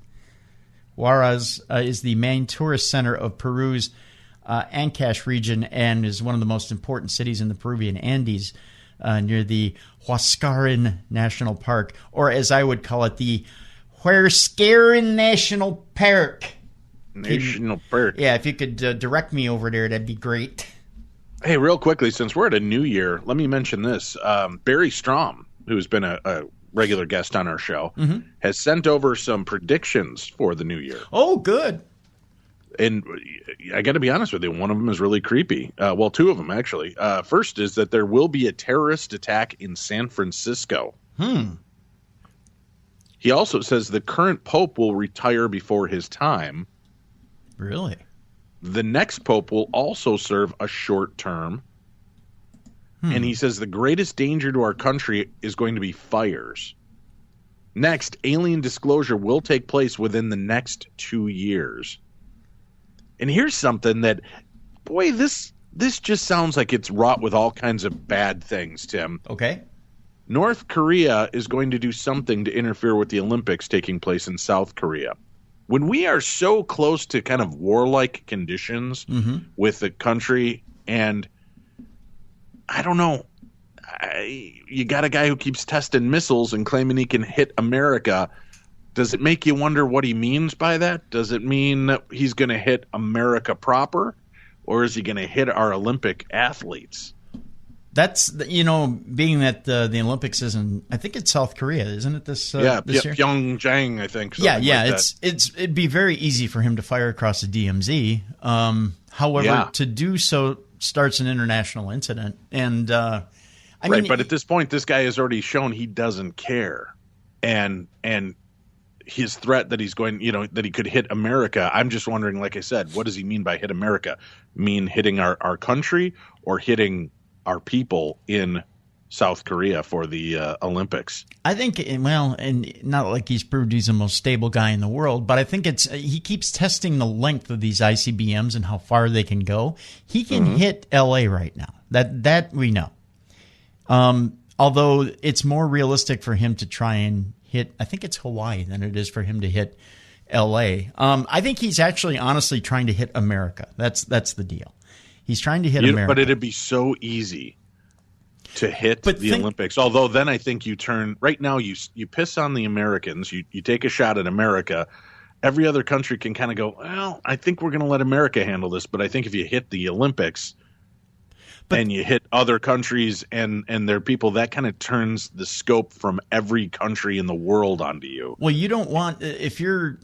Huaraz is the main tourist center of Peru's Ancash region and is one of the most important cities in the Peruvian Andes near the Huascarin National Park, or as I would call it, the Huascarin National Park. National Park. Yeah, if you could direct me over there, that'd be great. Hey, real quickly, since we're at a new year, let me mention this. Barry Strom, who's been a regular guest on our show, has sent over some predictions for the new year. Oh, good. And I got to be honest with you, one of them is really creepy. Well, two of them, actually. First is that there will be a terrorist attack in San Francisco. He also says the current pope will retire before his time. Really? The next pope will also serve a short term. And he says the greatest danger to our country is going to be fires. Next, alien disclosure will take place within the next 2 years. And here's something that, boy, this just sounds like it's wrought with all kinds of bad things, Tim. Okay. North Korea is going to do something to interfere with the Olympics taking place in South Korea. When we are so close to kind of warlike conditions with the country, and I don't know, you got a guy who keeps testing missiles and claiming he can hit America. Does it make you wonder what he means by that? Does it mean that he's going to hit America proper, or is he going to hit our Olympic athletes? That's, being that the Olympics is in, I think it's South Korea, isn't it, this year? Pyeongchang, I think. It'd be very easy for him to fire across the DMZ. However, to do so starts an international incident. And I mean, but at this point, this guy has already shown he doesn't care. And his threat that he's going, that he could hit America, I'm just wondering, like I said, what does he mean by hit America? Mean hitting our country or hitting our people in South Korea for the Olympics? I think, and not like he's proved he's the most stable guy in the world, but I think he keeps testing the length of these ICBMs and how far they can go. He can hit LA right now. That we know. Although it's more realistic for him to try and hit, I think it's Hawaii than it is for him to hit LA. I think he's actually honestly trying to hit America. That's the deal. He's trying to hit America. But it'd be so easy to hit the Olympics. Although then I think you turn, right now you piss on the Americans, you take a shot at America. Every other country can kind of go, well, I think we're going to let America handle this. But I think if you hit the Olympics and you hit other countries and their people, that kind of turns the scope from every country in the world onto you. Well, you don't want, if you're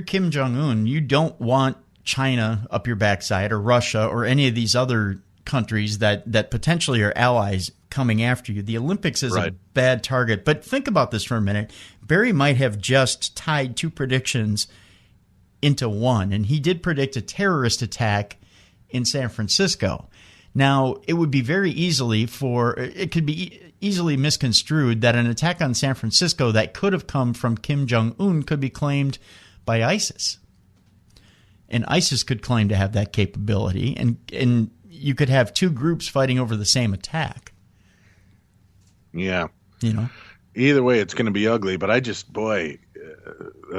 Kim Jong-un, you don't want China up your backside or Russia or any of these other countries that potentially are allies coming after you. The Olympics is a bad target. But think about this for a minute. Barry might have just tied two predictions into one, and he did predict a terrorist attack in San Francisco. Now, it would be very easily it could be easily misconstrued that an attack on San Francisco that could have come from Kim Jong-un could be claimed by ISIS. And ISIS could claim to have that capability, and you could have two groups fighting over the same attack. Yeah. You know? Either way, it's going to be ugly. But I just, boy,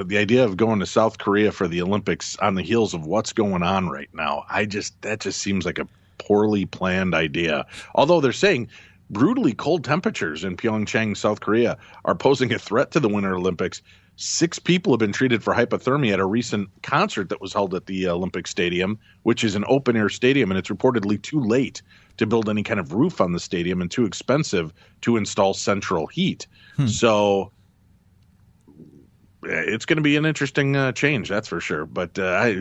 the idea of going to South Korea for the Olympics on the heels of what's going on right now, that just seems like a poorly planned idea. Although they're saying brutally cold temperatures in Pyeongchang, South Korea, are posing a threat to the Winter Olympics. 6 people have been treated for hypothermia at a recent concert that was held at the Olympic Stadium, which is an open-air stadium, and it's reportedly too late to build any kind of roof on the stadium and too expensive to install central heat. So it's going to be an interesting change, that's for sure. But I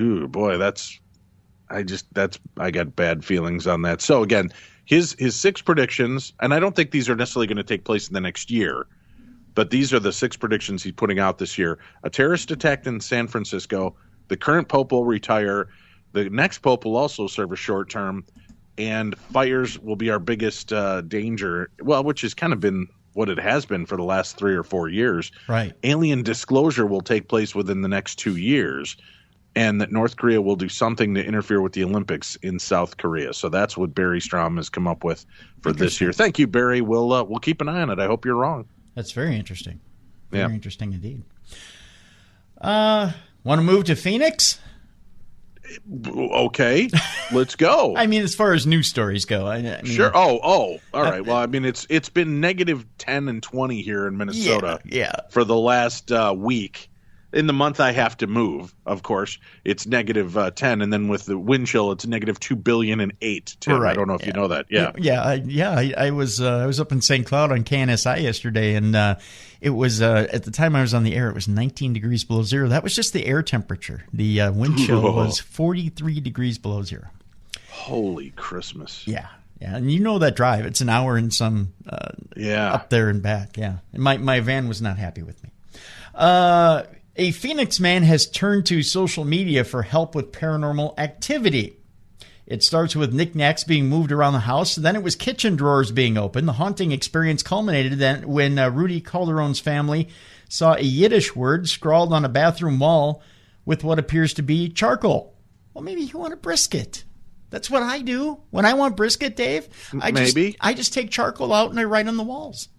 got bad feelings on that. So again, his 6 predictions, and I don't think these are necessarily going to take place in the next year, but these are the 6 predictions he's putting out this year. A terrorist attack in San Francisco. The current pope will retire. The next pope will also serve a short term. And fires will be our biggest danger, well, which has kind of been what it has been for the last 3 or 4 years. Right. Alien disclosure will take place within the next 2 years, and that North Korea will do something to interfere with the Olympics in South Korea. So that's what Barry Strom has come up with for this year. Thank you, Barry. We'll keep an eye on it. I hope you're wrong. That's very interesting. Very interesting indeed. Want to move to Phoenix? Okay, let's go. I mean, as far as news stories go. I mean, sure. All right. Well, I mean, it's been negative 10 and 20 here in Minnesota for the last week. In the month I have to move, of course, it's negative 10, and then with the wind chill, it's negative 2 billion and 8. Tim, right. I don't know if you know that. I was up in St. Cloud on KNSI yesterday, and it was at the time I was on the air, it was 19 degrees below zero. That was just the air temperature. The wind chill was 43 degrees below zero. Holy Christmas! Yeah, and you know that drive. It's an hour and some up there and back. Yeah, and my van was not happy with me. A Phoenix man has turned to social media for help with paranormal activity. It starts with knickknacks being moved around the house. Then it was kitchen drawers being opened. The haunting experience culminated then when Rudy Calderon's family saw a Yiddish word scrawled on a bathroom wall with what appears to be charcoal. Well, maybe you want a brisket. That's what I do. When I want brisket, Dave, I just take charcoal out and I write on the walls.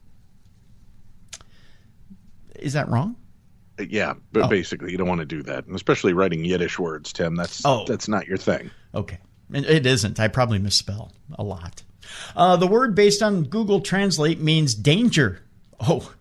Is that wrong? Yeah, but basically you don't want to do that, and especially writing Yiddish words, Tim. That's not your thing. Okay, it isn't. I probably misspell a lot. The word, based on Google Translate, means danger. Oh,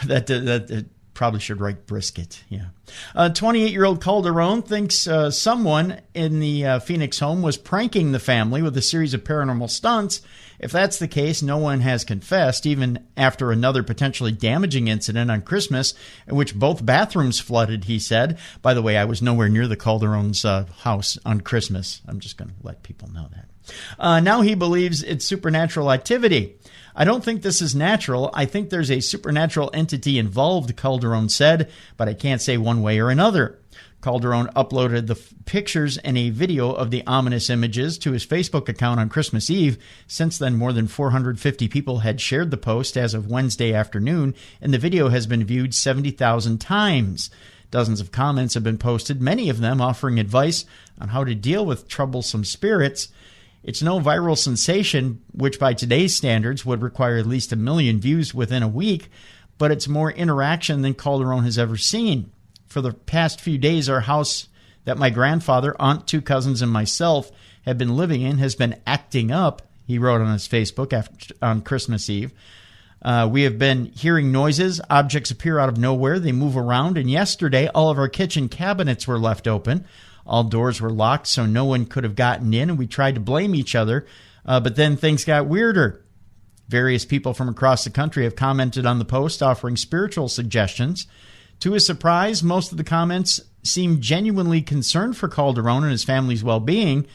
that probably should write brisket. Yeah. 28-year-old Calderon thinks someone in the Phoenix home was pranking the family with a series of paranormal stunts. If that's the case, no one has confessed, even after another potentially damaging incident on Christmas in which both bathrooms flooded, he said. By the way, I was nowhere near the Calderon's house on Christmas. I'm just going to let people know that. Now he believes it's supernatural activity. I don't think this is natural. I think there's a supernatural entity involved, Calderon said, but I can't say one way or another. Calderon uploaded the pictures and a video of the ominous images to his Facebook account on Christmas Eve. Since then, more than 450 people had shared the post as of Wednesday afternoon, and the video has been viewed 70,000 times. Dozens of comments have been posted, many of them offering advice on how to deal with troublesome spirits. It's no viral sensation, which by today's standards would require at least 1 million views within a week, but it's more interaction than Calderon has ever seen. For the past few days, our house that my grandfather, aunt, 2 cousins, and myself have been living in has been acting up, he wrote on his Facebook on Christmas Eve. We have been hearing noises. Objects appear out of nowhere. They move around. And yesterday, all of our kitchen cabinets were left open. All doors were locked, so no one could have gotten in, and we tried to blame each other. But then things got weirder. Various people from across the country have commented on the post, offering spiritual suggestions. To his surprise, most of the comments seemed genuinely concerned for Calderon and his family's well-being.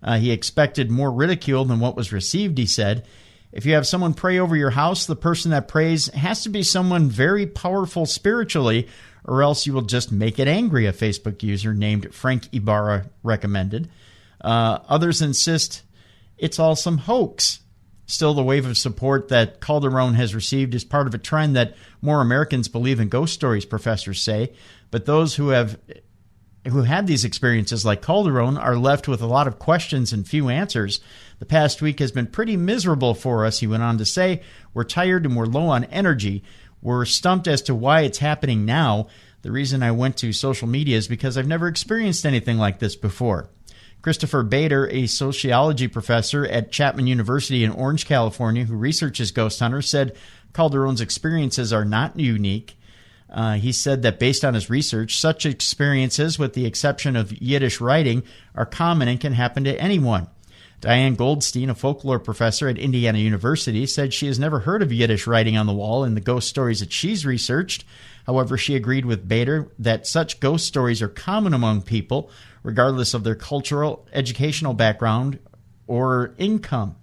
He expected more ridicule than what was received, he said. If you have someone pray over your house, the person that prays has to be someone very powerful spiritually, or else you will just make it angry, a Facebook user named Frank Ibarra recommended. Others insist it's all some hoax. Still, the wave of support that Calderon has received is part of a trend that more Americans believe in ghost stories, professors say. But those who have who had these experiences like Calderon are left with a lot of questions and few answers. The past week has been pretty miserable for us, he went on to say. We're tired and we're low on energy. We're stumped as to why it's happening now. The reason I went to social media is because I've never experienced anything like this before. Christopher Bader, a sociology professor at Chapman University in Orange, California, who researches ghost hunters, said Calderon's experiences are not unique. He said that based on his research, such experiences, with the exception of Yiddish writing, are common and can happen to anyone. Diane Goldstein, a folklore professor at Indiana University, said she has never heard of Yiddish writing on the wall in the ghost stories that she's researched. However, she agreed with Bader that such ghost stories are common among people, regardless of their cultural, educational background, or income.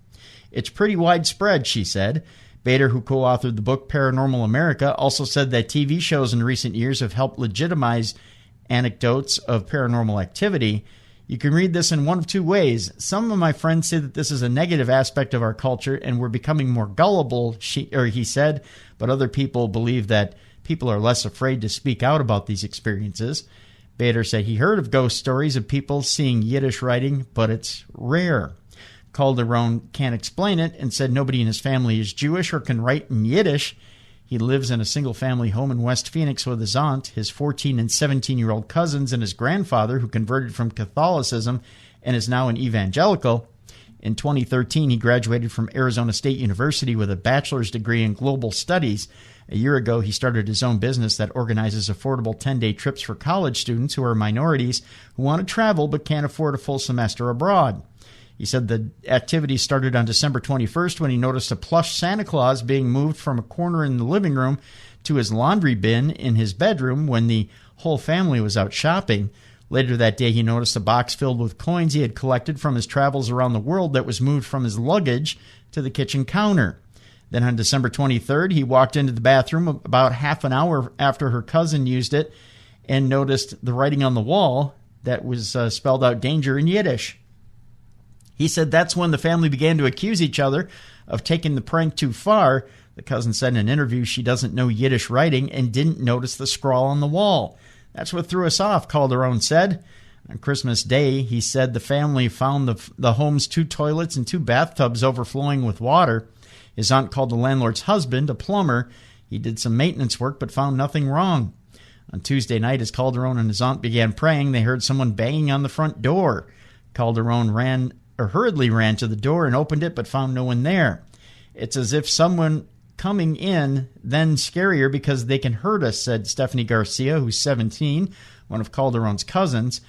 It's pretty widespread, she said. Bader, who co-authored the book Paranormal America, also said that TV shows in recent years have helped legitimize anecdotes of paranormal activity. You can read this in one of two ways. Some of my friends say that this is a negative aspect of our culture and we're becoming more gullible, he said, but other people believe that people are less afraid to speak out about these experiences. Bader said he heard of ghost stories of people seeing Yiddish writing, but it's rare. Calderon can't explain it and said nobody in his family is Jewish or can write in Yiddish. He lives in a single-family home in West Phoenix with his aunt, his 14- and 17-year-old cousins, and his grandfather, who converted from Catholicism and is now an evangelical. In 2013, he graduated from Arizona State University with a bachelor's degree in global studies. A year ago, he started his own business that organizes affordable 10-day trips for college students who are minorities who want to travel but can't afford a full semester abroad. He said the activity started on December 21st when he noticed a plush Santa Claus being moved from a corner in the living room to his laundry bin in his bedroom when the whole family was out shopping. Later that day, he noticed a box filled with coins he had collected from his travels around the world that was moved from his luggage to the kitchen counter. Then on December 23rd, he walked into the bathroom about half an hour after her cousin used it and noticed the writing on the wall that was spelled out danger in Yiddish. He said that's when the family began to accuse each other of taking the prank too far. The cousin said in an interview she doesn't know Yiddish writing and didn't notice the scrawl on the wall. That's what threw us off, Calderon said. On Christmas Day, he said the family found the home's 2 toilets and 2 bathtubs overflowing with water. His aunt called the landlord's husband, a plumber. He did some maintenance work but found nothing wrong. On Tuesday night, as Calderon and his aunt began praying, they heard someone banging on the front door. Calderon hurriedly ran to the door and opened it but found no one there. It's as if someone coming in, then scarier because they can hurt us, said Stephanie Garcia, who's 17, one of Calderon's cousins.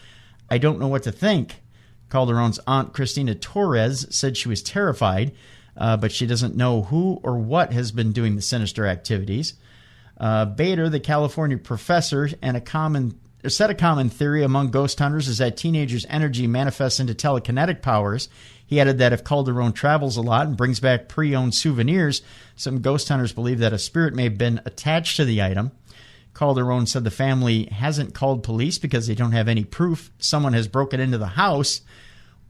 I don't know what to think. Calderon's aunt, Christina Torres, said she was terrified, but she doesn't know who or what has been doing the sinister activities. Bader, the California professor, said a common theory among ghost hunters is that teenagers' energy manifests into telekinetic powers. He added that if Calderon travels a lot and brings back pre-owned souvenirs, some ghost hunters believe that a spirit may have been attached to the item. Calderon said the family hasn't called police because they don't have any proof someone has broken into the house.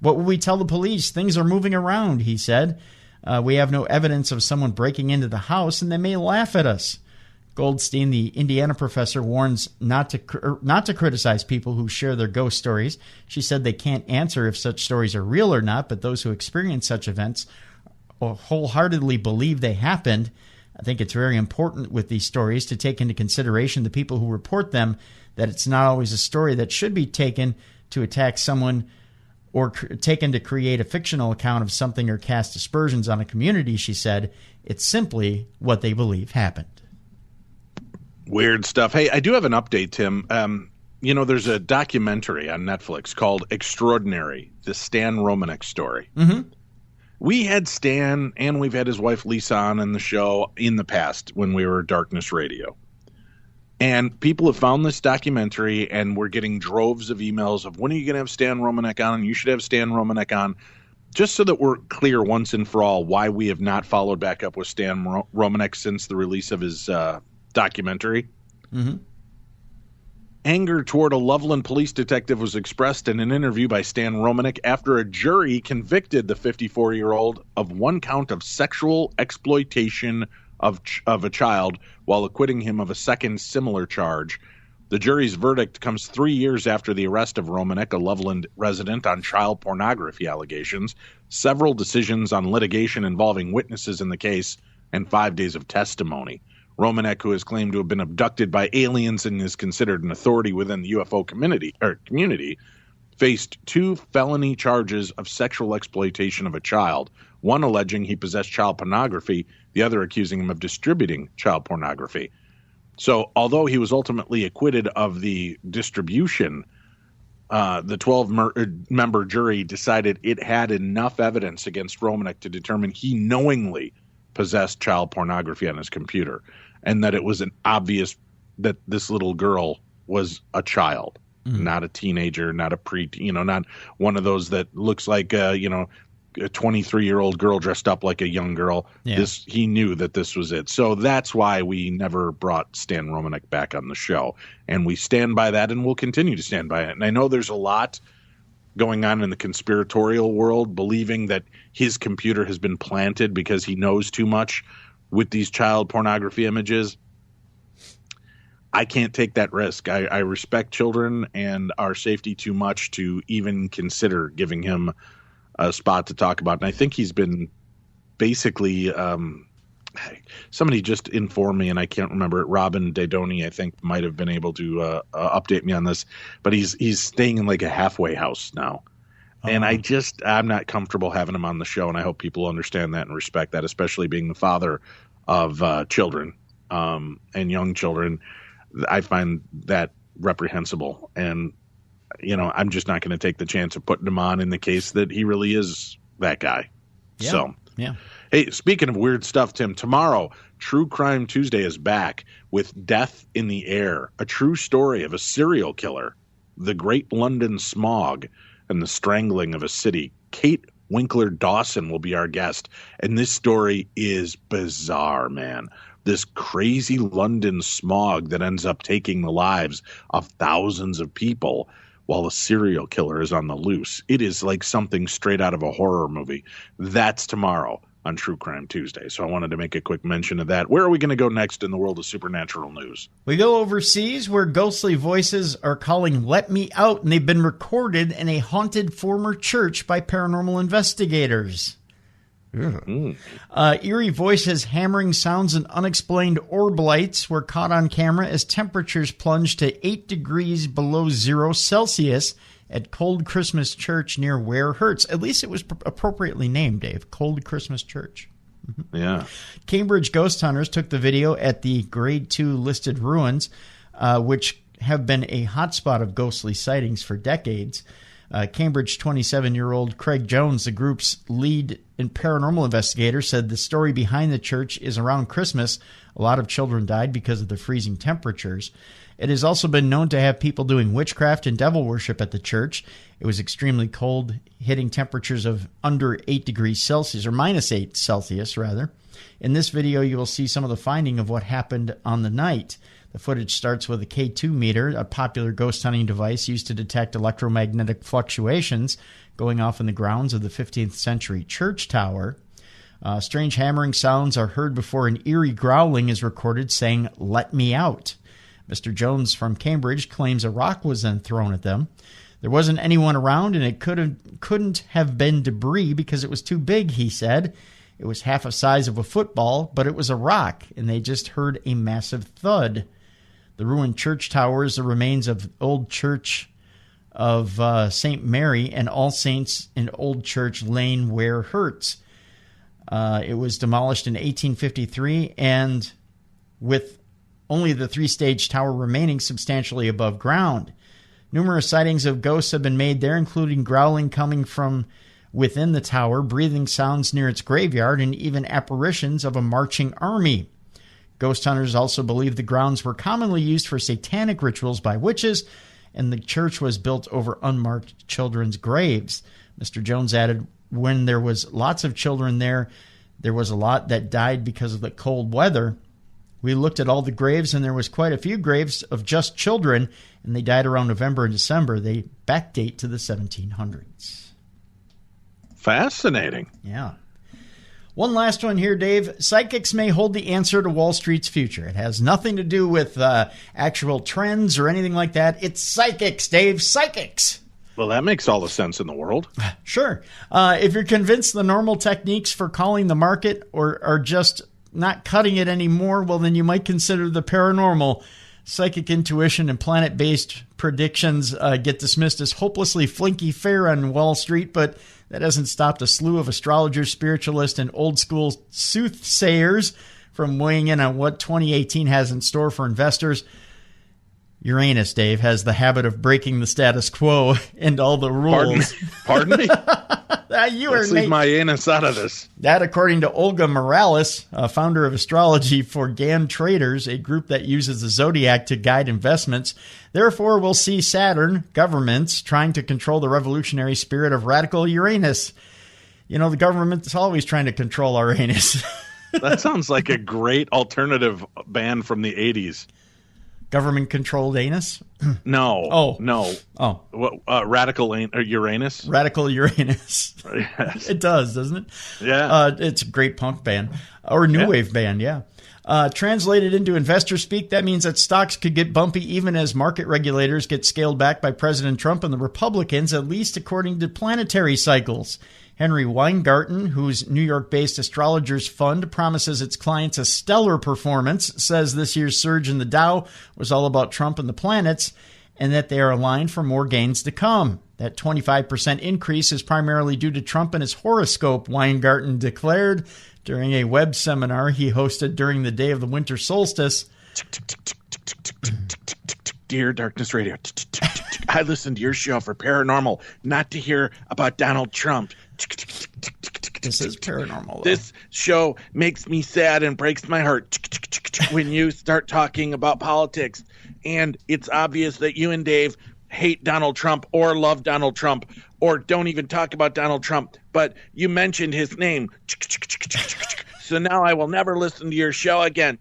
What will we tell the police? Things are moving around, he said. We have no evidence of someone breaking into the house, and they may laugh at us. Goldstein, the Indiana professor, warns not to criticize people who share their ghost stories. She said they can't answer if such stories are real or not, but those who experience such events wholeheartedly believe they happened. I think it's very important with these stories to take into consideration the people who report them, that it's not always a story that should be taken to attack someone or taken to create a fictional account of something or cast aspersions on a community, she said. It's simply what they believe happened. Weird stuff. Hey, I do have an update, Tim. There's a documentary on Netflix called Extraordinary, the Stan Romanek story. Mm-hmm. We had Stan and we've had his wife Lisa on the show in the past when we were Darkness Radio. And people have found this documentary and we're getting droves of emails of when are you going to have Stan Romanek on? You should have Stan Romanek on. Just so that we're clear once and for all why we have not followed back up with Stan Romanek since the release of his documentary. Mm-hmm. Anger toward a Loveland police detective was expressed in an interview by Stan Romanek after a jury convicted the 54-year-old of 1 count of sexual exploitation of a child while acquitting him of a second similar charge. The jury's verdict comes 3 years after the arrest of Romanek, a Loveland resident, on child pornography allegations, several decisions on litigation involving witnesses in the case, and 5 days of testimony. Romanek, who is claimed to have been abducted by aliens and is considered an authority within the UFO community, faced 2 felony charges of sexual exploitation of a child, one alleging he possessed child pornography, the other accusing him of distributing child pornography. So although he was ultimately acquitted of the distribution, the 12-member jury decided it had enough evidence against Romanek to determine he knowingly possessed child pornography on his computer, and that it was an obvious that this little girl was a child, not a teenager, not a not one of those that looks like a 23-year-old girl dressed up like a young girl. Yeah. He knew that this was it. So that's why we never brought Stan Romanek back on the show. And we stand by that, and we'll continue to stand by it. And I know there's a lot going on in the conspiratorial world, believing that his computer has been planted because he knows too much with these child pornography images. I can't take that risk. I respect children and our safety too much to even consider giving him a spot to talk about. And I think he's been basically somebody just informed me, and I can't remember it. Robin Dadoni, I think, might have been able to update me on this, but he's staying in like a halfway house now. And I'm not comfortable having him on the show, and I hope people understand that and respect that, especially being the father of children and young children. I find that reprehensible, and I'm just not going to take the chance of putting him on in the case that he really is that guy. Yeah. So, yeah. Hey, speaking of weird stuff, Tim, tomorrow, True Crime Tuesday is back with Death in the Air, a true story of a serial killer, the Great London Smog, and the strangling of a city. Kate Winkler Dawson will be our guest, and this story is bizarre, man. This crazy London smog that ends up taking the lives of thousands of people while a serial killer is on the loose. It is like something straight out of a horror movie. That's tomorrow on True Crime Tuesday. So I wanted to make a quick mention of that. Where are we going to go next in the world of supernatural news? We go overseas where ghostly voices are calling "Let Me Out," and they've been recorded in a haunted former church by paranormal investigators. Eerie voices, hammering sounds, and unexplained orb lights were caught on camera as temperatures plunged to 8 degrees below 0 Celsius at Cold Christmas Church near Ware Hertz. At least it was appropriately named, Dave. Cold Christmas Church. Yeah. Cambridge ghost hunters took the video at the Grade 2 listed ruins, which have been a hotspot of ghostly sightings for decades. Cambridge 27-year-old Craig Jones, the group's lead and paranormal investigator, said the story behind the church is around Christmas. A lot of children died because of the freezing temperatures. It has also been known to have people doing witchcraft and devil worship at the church. It was extremely cold, hitting temperatures of under 8 degrees Celsius, or minus 8 Celsius, rather. In this video, you will see some of the finding of what happened on the night. The footage starts with a K2 meter, a popular ghost hunting device used to detect electromagnetic fluctuations going off in the grounds of the 15th century church tower. Strange hammering sounds are heard before an eerie growling is recorded saying, "Let me out." Mr. Jones from Cambridge claims a rock was then thrown at them. There wasn't anyone around, and it couldn't have been debris because it was too big, he said. It was half the size of a football, but it was a rock, and they just heard a massive thud. The ruined church tower is the remains of Old Church of St. Mary and All Saints in Old Church Lane, Ware Hertz. It was demolished in 1853, and with only the 3-stage tower remaining substantially above ground. Numerous sightings of ghosts have been made there, including growling coming from within the tower, breathing sounds near its graveyard, and even apparitions of a marching army. Ghost hunters also believe the grounds were commonly used for satanic rituals by witches, and the church was built over unmarked children's graves. Mr. Jones added, when there was lots of children there, there was a lot that died because of the cold weather. We looked at all the graves, and there was quite a few graves of just children, and they died around November and December. They backdate to the 1700s. Fascinating. Yeah. One last one here, Dave. Psychics may hold the answer to Wall Street's future. It has nothing to do with actual trends or anything like that. It's psychics, Dave. Psychics. Well, that makes all the sense in the world. Sure. If you're convinced the normal techniques for calling the market are just not cutting it anymore, well, then you might consider the paranormal. Psychic intuition and planet-based predictions get dismissed as hopelessly flinky fare on Wall Street, but that hasn't stopped a slew of astrologers, spiritualists, and old-school soothsayers from weighing in on what 2018 has in store for investors. Uranus, Dave, has the habit of breaking the status quo and all the rules. Pardon me? Let's leave my anus out of this. That, according to Olga Morales, founder of Astrology for GAN Traders, a group that uses the zodiac to guide investments. Therefore, we'll see Saturn, governments, trying to control the revolutionary spirit of radical Uranus. You know, the government's always trying to control our anus. That sounds like a great alternative band from the 80s. Government-controlled anus? No. Oh. No. Oh. Radical Uranus? Radical Uranus. Yes. It does, doesn't it? Yeah. It's a great punk band. Or new wave band, yeah. Translated into investor speak, that means that stocks could get bumpy even as market regulators get scaled back by President Trump and the Republicans, at least according to planetary cycles. Henry Weingarten, whose New York-based astrologers fund promises its clients a stellar performance, says this year's surge in the Dow was all about Trump and the planets, and that they are aligned for more gains to come. That 25% increase is primarily due to Trump and his horoscope, Weingarten declared during a web seminar he hosted during the day of the winter solstice. Dear Darkness Radio, I listened to your show for paranormal, not to hear about Donald Trump. This is paranormal, though. This show makes me sad and breaks my heart when you start talking about politics. And it's obvious that you and Dave hate Donald Trump or love Donald Trump or don't even talk about Donald Trump. But you mentioned his name. So now I will never listen to your show again.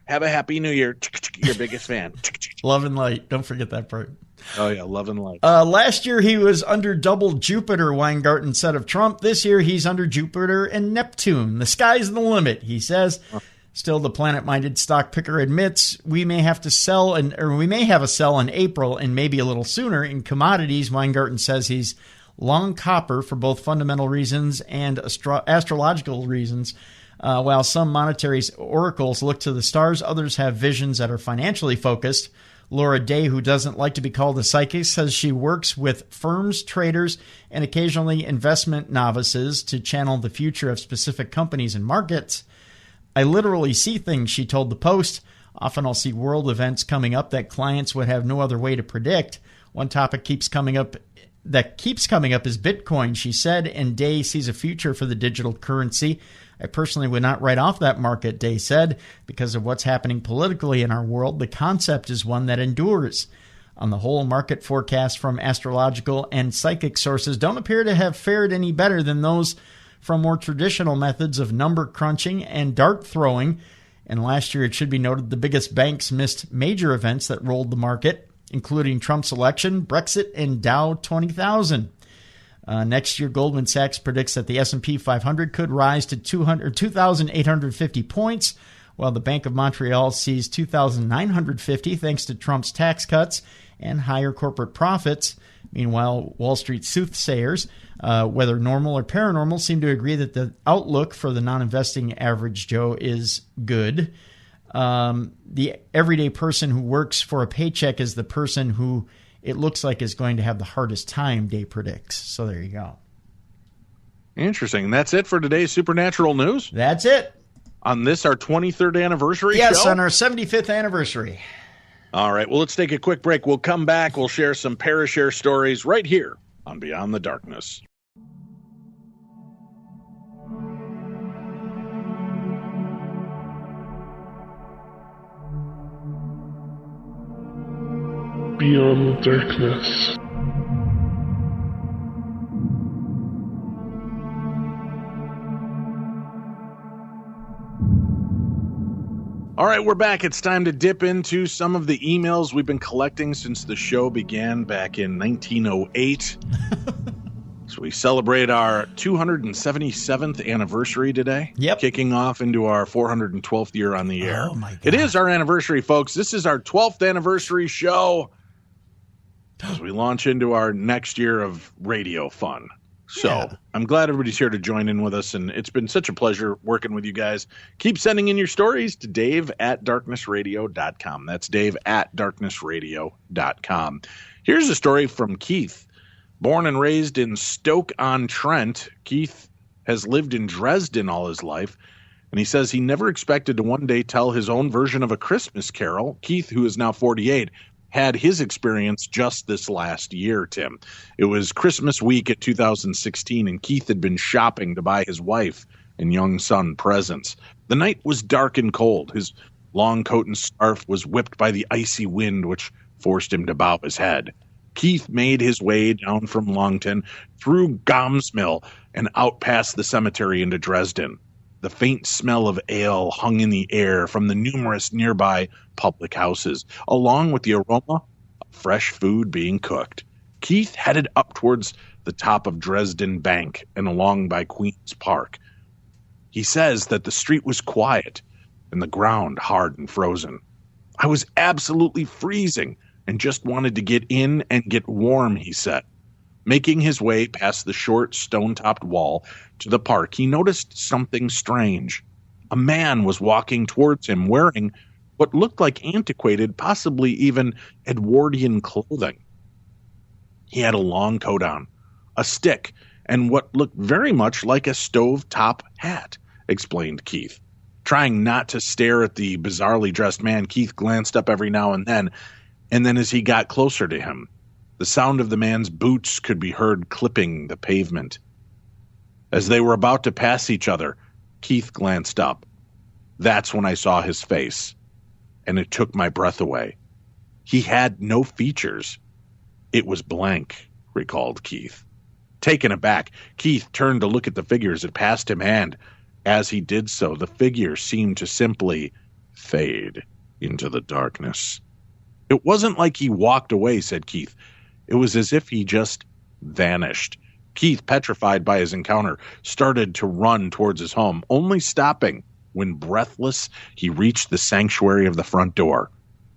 Have a happy new year. Your biggest fan. Love and light. Don't forget that part. Oh, yeah. Love and light. Last year, he was under double Jupiter, Weingarten said of Trump. This year, he's under Jupiter and Neptune. The sky's the limit, he says. Still, the planet-minded stock picker admits we may have a sell in April and maybe a little sooner in commodities. Weingarten says he's long copper for both fundamental reasons and astrological reasons. While some monetary oracles look to the stars, others have visions that are financially focused. Laura Day, who doesn't like to be called a psychic, says she works with firms, traders, and occasionally investment novices to channel the future of specific companies and markets. I literally see things, she told the Post. Often I'll see world events coming up that clients would have no other way to predict. One topic keeps coming up is Bitcoin, she said, and Day sees a future for the digital currency. I personally would not write off that market, Day said, because of what's happening politically in our world. The concept is one that endures. On the whole, market forecasts from astrological and psychic sources don't appear to have fared any better than those from more traditional methods of number crunching and dart throwing. And last year, it should be noted, the biggest banks missed major events that rolled the market, including Trump's election, Brexit, and Dow 20,000. Next year, Goldman Sachs predicts that the S&P 500 could rise to 2,850 points, while the Bank of Montreal sees 2,950 thanks to Trump's tax cuts and higher corporate profits. Meanwhile, Wall Street soothsayers, whether normal or paranormal, seem to agree that the outlook for the non-investing average Joe is good. The everyday person who works for a paycheck is the person who it looks like is going to have the hardest time, Day predicts. So there you go. Interesting. That's it for today's Supernatural News? That's it. On this, our 23rd anniversary show? Yes, on our 75th anniversary. All right. Well, let's take a quick break. We'll come back. We'll share some Parashare stories right here on Beyond the Darkness. Beyond the Darkness. All right, we're back. It's time to dip into some of the emails we've been collecting since the show began back in 1908. So we celebrate our 277th anniversary today. Yep. Kicking off into our 412th year on the air. Oh, my God. It is our anniversary, folks. This is our 12th anniversary show as we launch into our next year of radio fun. So Yeah. I'm glad everybody's here to join in with us, and it's been such a pleasure working with you guys. Keep sending in your stories to dave@darknessradio.com. That's dave@darknessradio.com. Here's a story from Keith. Born and raised in Stoke-on-Trent, Keith has lived in Dresden all his life, and he says he never expected to one day tell his own version of a Christmas carol. Keith, who is now 48, had his experience just this last year, Tim. It was Christmas week at 2016, and Keith had been shopping to buy his wife and young son presents. The night was dark and cold. His long coat and scarf was whipped by the icy wind, which forced him to bow his head. Keith made his way down from Longton, through Gomsmill, and out past the cemetery into Dresden. The faint smell of ale hung in the air from the numerous nearby public houses, along with the aroma of fresh food being cooked. Keith headed up towards the top of Dresden Bank and along by Queen's Park. He says that the street was quiet and the ground hard and frozen. I was absolutely freezing and just wanted to get in and get warm, he said. Making his way past the short stone-topped wall to the park, he noticed something strange. A man was walking towards him wearing what looked like antiquated, possibly even Edwardian clothing. He had a long coat on, a stick, and what looked very much like a stove-top hat, explained Keith. Trying not to stare at the bizarrely dressed man, Keith glanced up every now and then as he got closer to him, the sound of the man's boots could be heard clipping the pavement. As they were about to pass each other, Keith glanced up. That's when I saw his face, and it took my breath away. He had no features. It was blank, recalled Keith. Taken aback, Keith turned to look at the figures that passed him, and as he did so, the figure seemed to simply fade into the darkness. It wasn't like he walked away, said Keith. It was as if he just vanished. Keith, petrified by his encounter, started to run towards his home, only stopping when, breathless, he reached the sanctuary of the front door.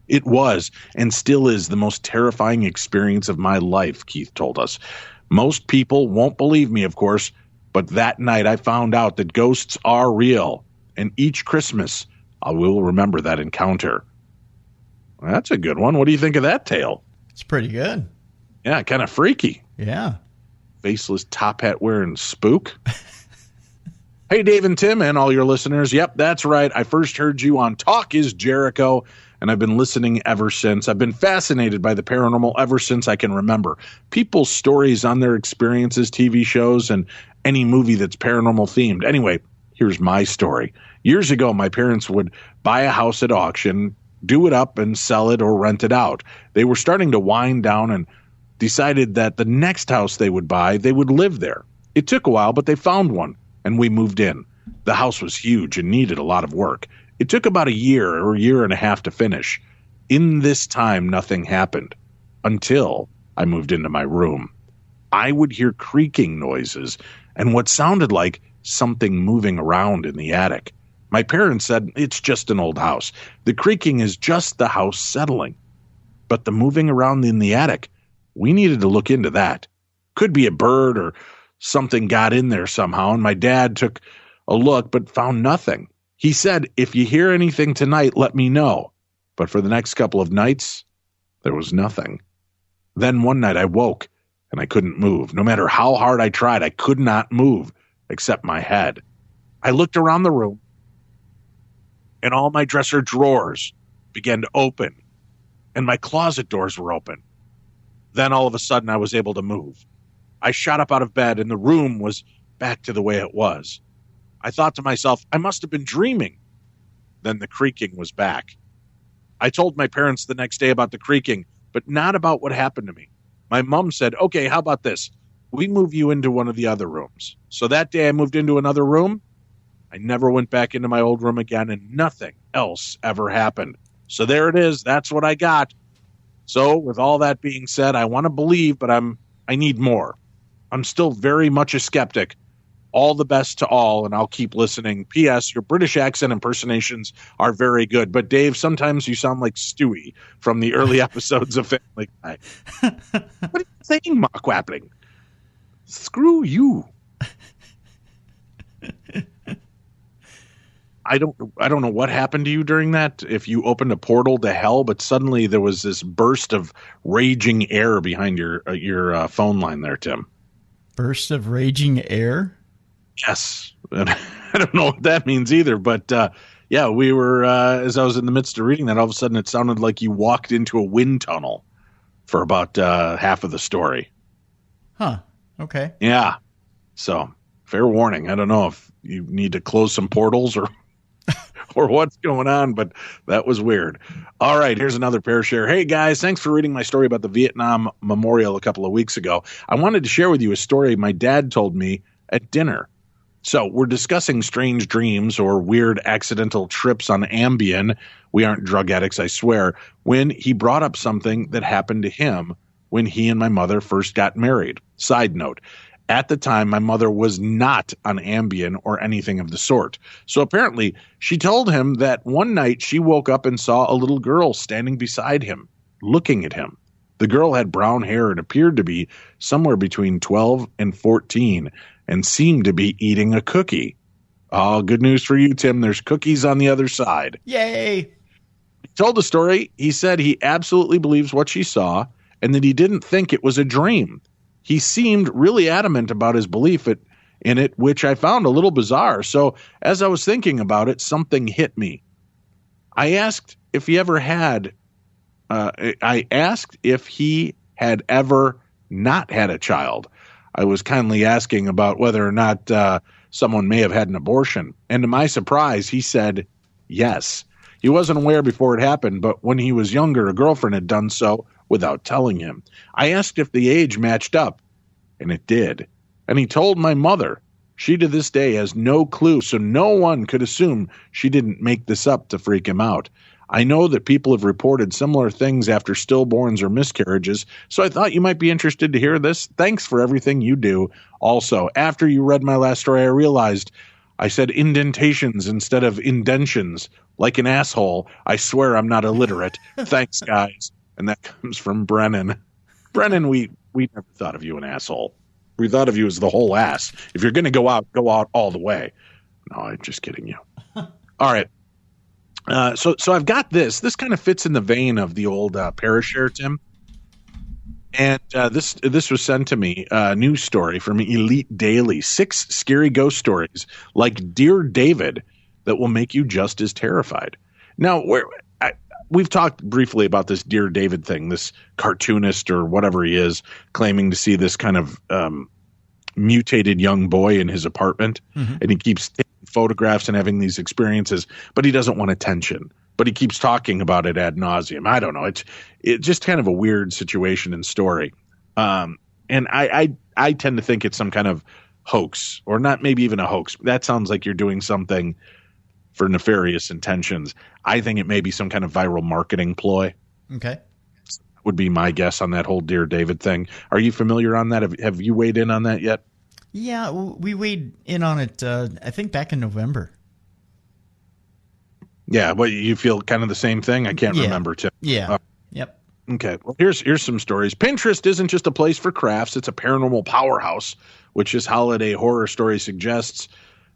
It was, and still is, the most terrifying experience of my life, Keith told us. Most people won't believe me, of course, but that night I found out that ghosts are real, and each Christmas I will remember that encounter. That's a good one. What do you think of that tale? It's pretty good. Yeah, kind of freaky. Yeah. Faceless top hat wearing spook. Hey, Dave and Tim and all your listeners. Yep, that's right. I first heard you on Talk is Jericho, and I've been listening ever since. I've been fascinated by the paranormal ever since I can remember. People's stories on their experiences, TV shows, and any movie that's paranormal themed. Anyway, here's my story. Years ago, my parents would buy a house at auction, do it up, and sell it or rent it out. They were starting to wind down and decided that the next house they would buy, they would live there. It took a while, but they found one, and we moved in. The house was huge and needed a lot of work. It took about a year or a year and a half to finish. In this time, nothing happened until I moved into my room. I would hear creaking noises and what sounded like something moving around in the attic. My parents said, it's just an old house. The creaking is just the house settling. But the moving around in the attic, we needed to look into that. Could be a bird or something got in there somehow, and my dad took a look but found nothing. He said, if you hear anything tonight, let me know. But for the next couple of nights, there was nothing. Then one night I woke, and I couldn't move. No matter how hard I tried, I could not move, except my head. I looked around the room, and all my dresser drawers began to open, and my closet doors were open. Then all of a sudden I was able to move. I shot up out of bed, and the room was back to the way it was. I thought to myself, I must have been dreaming. Then the creaking was back. I told my parents the next day about the creaking, but not about what happened to me. My mom said, okay, how about this? We move you into one of the other rooms. So that day I moved into another room. I never went back into my old room again, and nothing else ever happened. So there it is. That's what I got. So with all that being said, I want to believe, but I need more. I'm still very much a skeptic. All the best to all, and I'll keep listening. P.S. Your British accent impersonations are very good. But, Dave, sometimes you sound like Stewie from the early episodes of Family Guy. What are you saying, Mark Wappling? Screw you. I don't know what happened to you during that, if you opened a portal to hell, but suddenly there was this burst of raging air behind your phone line there, Tim. Burst of raging air? Yes. I don't know what that means either, but yeah, we were, as I was in the midst of reading that, all of a sudden it sounded like you walked into a wind tunnel for about half of the story. Huh. Okay. Yeah. So, fair warning. I don't know if you need to close some portals or what's going on, but that was weird. All right, here's another Parashare. Hey, guys, thanks for reading my story about the Vietnam Memorial a couple of weeks ago. I wanted to share with you a story my dad told me at dinner. So we're discussing strange dreams or weird accidental trips on Ambien. We aren't drug addicts, I swear, when he brought up something that happened to him when he and my mother first got married. Side note, at the time, my mother was not on Ambien or anything of the sort. So apparently, she told him that one night she woke up and saw a little girl standing beside him, looking at him. The girl had brown hair and appeared to be somewhere between 12 and 14 and seemed to be eating a cookie. Oh, good news for you, Tim. There's cookies on the other side. Yay! He told the story. He said he absolutely believes what she saw and that he didn't think it was a dream. He seemed really adamant about his belief in it, which I found a little bizarre. So as I was thinking about it, something hit me. I asked if he ever had not had a child. I was kindly asking about whether or not someone may have had an abortion. And to my surprise, he said yes. He wasn't aware before it happened, but when he was younger, a girlfriend had done so without telling him. I asked if the age matched up, and it did. And he told my mother. She to this day has no clue, so no one could assume she didn't make this up to freak him out. I know that people have reported similar things after stillborns or miscarriages, so I thought you might be interested to hear this. Thanks for everything you do. Also, after you read my last story, I realized I said indentations instead of indentions. Like an asshole. I swear I'm not illiterate. Thanks, guys. And that comes from Brennan. Brennan, we never thought of you an asshole. We thought of you as the whole ass. If you're going to go out all the way. No, I'm just kidding you. All right. So I've got this. This kind of fits in the vein of the old Parashare, Tim. And this was sent to me, a news story from Elite Daily. 6 scary ghost stories like Dear David that will make you just as terrified. Now, we've talked briefly about this Dear David thing, this cartoonist or whatever he is claiming to see this kind of mutated young boy in his apartment. Mm-hmm. And he keeps taking photographs and having these experiences, but he doesn't want attention. But he keeps talking about it ad nauseum. I don't know. It's just kind of a weird situation and story. And I tend to think it's some kind of hoax, or not maybe even a hoax. That sounds like you're doing something for nefarious intentions. I think it may be some kind of viral marketing ploy. Okay. Would be my guess on that whole Dear David thing. Are you familiar on that? Have you weighed in on that yet? Yeah, we weighed in on it, I think, back in November. Yeah, well, you feel kind of the same thing? I can't remember, Tim. Yeah, yep. Okay, well, here's some stories. Pinterest isn't just a place for crafts. It's a paranormal powerhouse, which this holiday horror story suggests.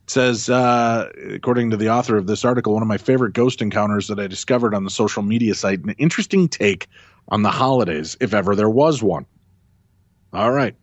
It says, according to the author of this article, one of my favorite ghost encounters that I discovered on the social media site, an interesting take on the holidays, if ever there was one. All right.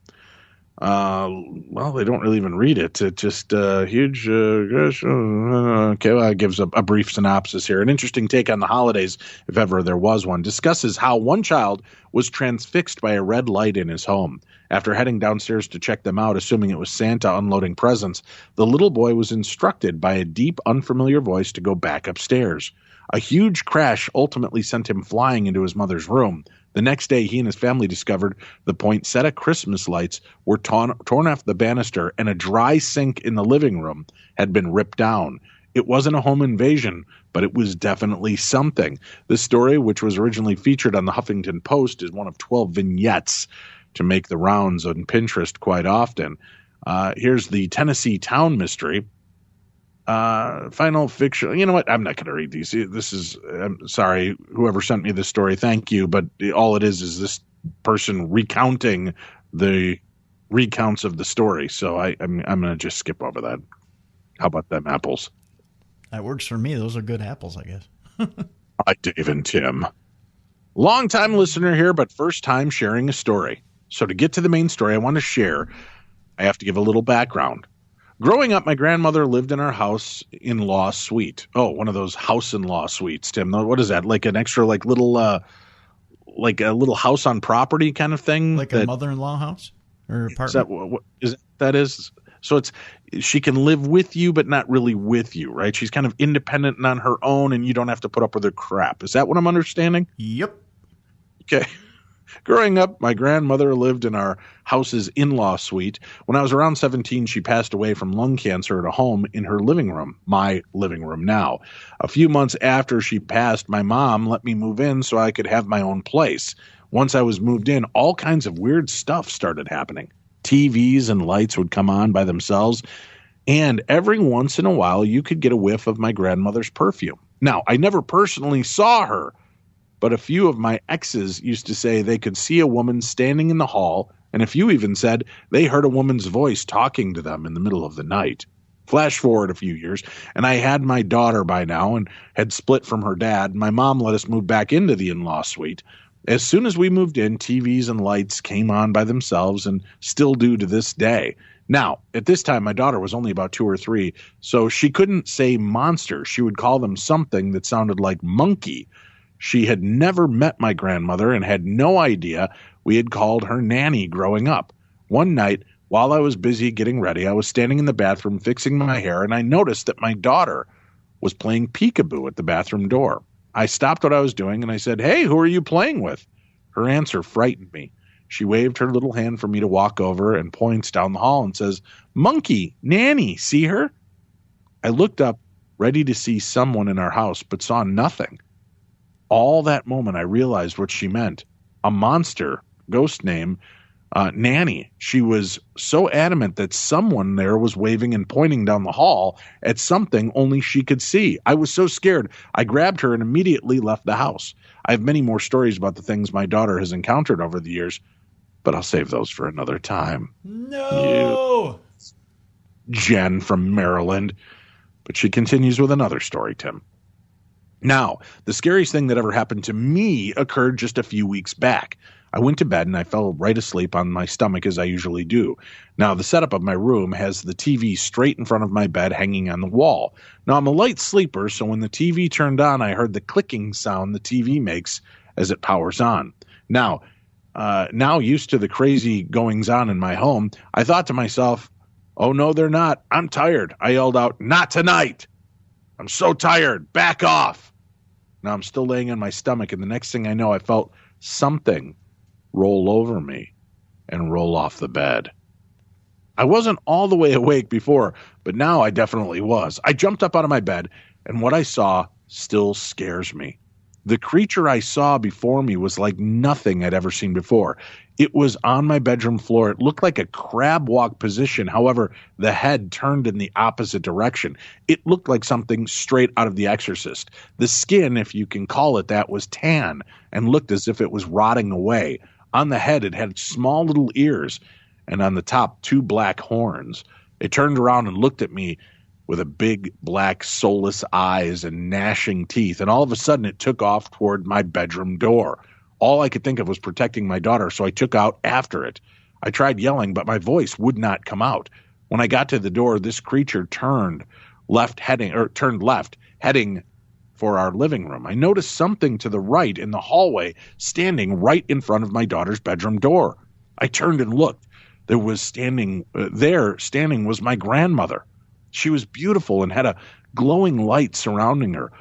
Well, they don't really even read it. It just huge. Okay, well, it gives a brief synopsis here. An interesting take on the holidays, if ever there was one, discusses how one child was transfixed by a red light in his home. After heading downstairs to check them out, assuming it was Santa unloading presents, the little boy was instructed by a deep, unfamiliar voice to go back upstairs. A huge crash ultimately sent him flying into his mother's room. The next day, he and his family discovered the poinsettia Christmas lights were torn off the banister, and a dry sink in the living room had been ripped down. It wasn't a home invasion, but it was definitely something. This story, which was originally featured on the Huffington Post, is one of 12 vignettes to make the rounds on Pinterest quite often. Here's the Tennessee Town Mystery. Final fiction. You know what? I'm not going to read these. I'm sorry, whoever sent me this story. Thank you. But all it is this person recounting the recounts of the story. So I'm going to just skip over that. How about them apples? That works for me. Those are good apples, I guess. Hi, Dave and Tim. Long-time listener here, but first time sharing a story. So to get to the main story I want to share, I have to give a little background. Growing up, my grandmother lived in our house-in-law suite. Oh, one of those house-in-law suites, Tim. What is that? Like an extra, like a little house on property kind of thing? Like a mother-in-law house or apartment? That is? So she can live with you, but not really with you, right? She's kind of independent and on her own, and you don't have to put up with her crap. Is that what I'm understanding? Yep. Okay. Growing up, my grandmother lived in our house's in-law suite. When I was around 17, she passed away from lung cancer at a home in her living room, my living room now. A few months after she passed, my mom let me move in so I could have my own place. Once I was moved in, all kinds of weird stuff started happening. TVs and lights would come on by themselves, and every once in a while, you could get a whiff of my grandmother's perfume. Now, I never personally saw her, but a few of my exes used to say they could see a woman standing in the hall, and a few even said they heard a woman's voice talking to them in the middle of the night. Flash forward a few years, and I had my daughter by now and had split from her dad. My mom let us move back into the in-law suite. As soon as we moved in, TVs and lights came on by themselves and still do to this day. Now, at this time, my daughter was only about 2 or 3, so she couldn't say monster. She would call them something that sounded like monkey. She had never met my grandmother and had no idea we had called her nanny growing up. One night, while I was busy getting ready, I was standing in the bathroom fixing my hair, and I noticed that my daughter was playing peekaboo at the bathroom door. I stopped what I was doing, and I said, "Hey, who are you playing with?" Her answer frightened me. She waved her little hand for me to walk over and points down the hall and says, "Monkey, Nanny, see her?" I looked up, ready to see someone in our house, but saw nothing. All that moment, I realized what she meant. A monster, ghost name, Nanny. She was so adamant that someone there was waving and pointing down the hall at something only she could see. I was so scared, I grabbed her and immediately left the house. I have many more stories about the things my daughter has encountered over the years, but I'll save those for another time. No! Jen from Maryland. But she continues with another story, Tim. Now, the scariest thing that ever happened to me occurred just a few weeks back. I went to bed and I fell right asleep on my stomach as I usually do. Now, the setup of my room has the TV straight in front of my bed hanging on the wall. Now, I'm a light sleeper, so when the TV turned on, I heard the clicking sound the TV makes as it powers on. Now used to the crazy goings-on in my home, I thought to myself, "Oh, no, they're not. I'm tired." I yelled out, "Not tonight. I'm so tired. Back off." Now I'm still laying on my stomach, and the next thing I know, I felt something roll over me and roll off the bed. I wasn't all the way awake before, but now I definitely was. I jumped up out of my bed, and what I saw still scares me. The creature I saw before me was like nothing I'd ever seen before. It was on my bedroom floor. It looked like a crab walk position. However, the head turned in the opposite direction. It looked like something straight out of The Exorcist. The skin, if you can call it that, was tan and looked as if it was rotting away. On the head, it had small little ears, and on the top, 2 black horns. It turned around and looked at me with a big, black, soulless eyes and gnashing teeth, and all of a sudden it took off toward my bedroom door. All I could think of was protecting my daughter, so I took out after it. I tried yelling, but my voice would not come out. When I got to the door, this creature turned left, heading for our living room. I noticed something to the right in the hallway, standing right in front of my daughter's bedroom door. I turned and looked. Standing was my grandmother. She was beautiful and had a glowing light surrounding her.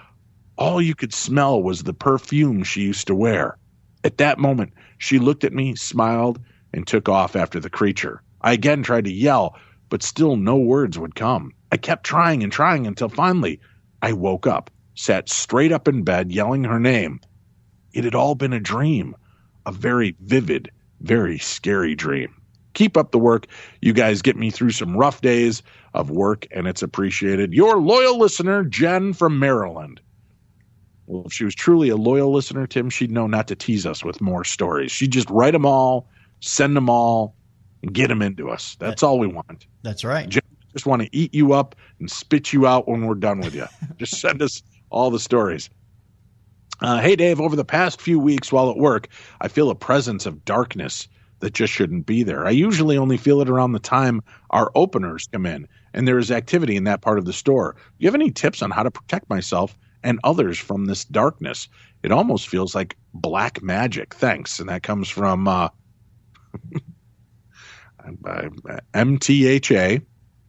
All you could smell was the perfume she used to wear. At that moment, she looked at me, smiled, and took off after the creature. I again tried to yell, but still no words would come. I kept trying and trying until finally I woke up, sat straight up in bed, yelling her name. It had all been a dream, a very vivid, very scary dream. Keep up the work. You guys get me through some rough days of work, and it's appreciated. Your loyal listener, Jen from Maryland. Well, if she was truly a loyal listener, Tim, she'd know not to tease us with more stories. She'd just write them all, send them all, and get them into us. That's all we want. That's right. Jen, just want to eat you up and spit you out when we're done with you. Just send us all the stories. Hey, Dave, over the past few weeks while at work, I feel a presence of darkness that just shouldn't be there. I usually only feel it around the time our openers come in and there is activity in that part of the store. Do you have any tips on how to protect myself and others from this darkness? It almost feels like black magic. Thanks. And that comes from MTHA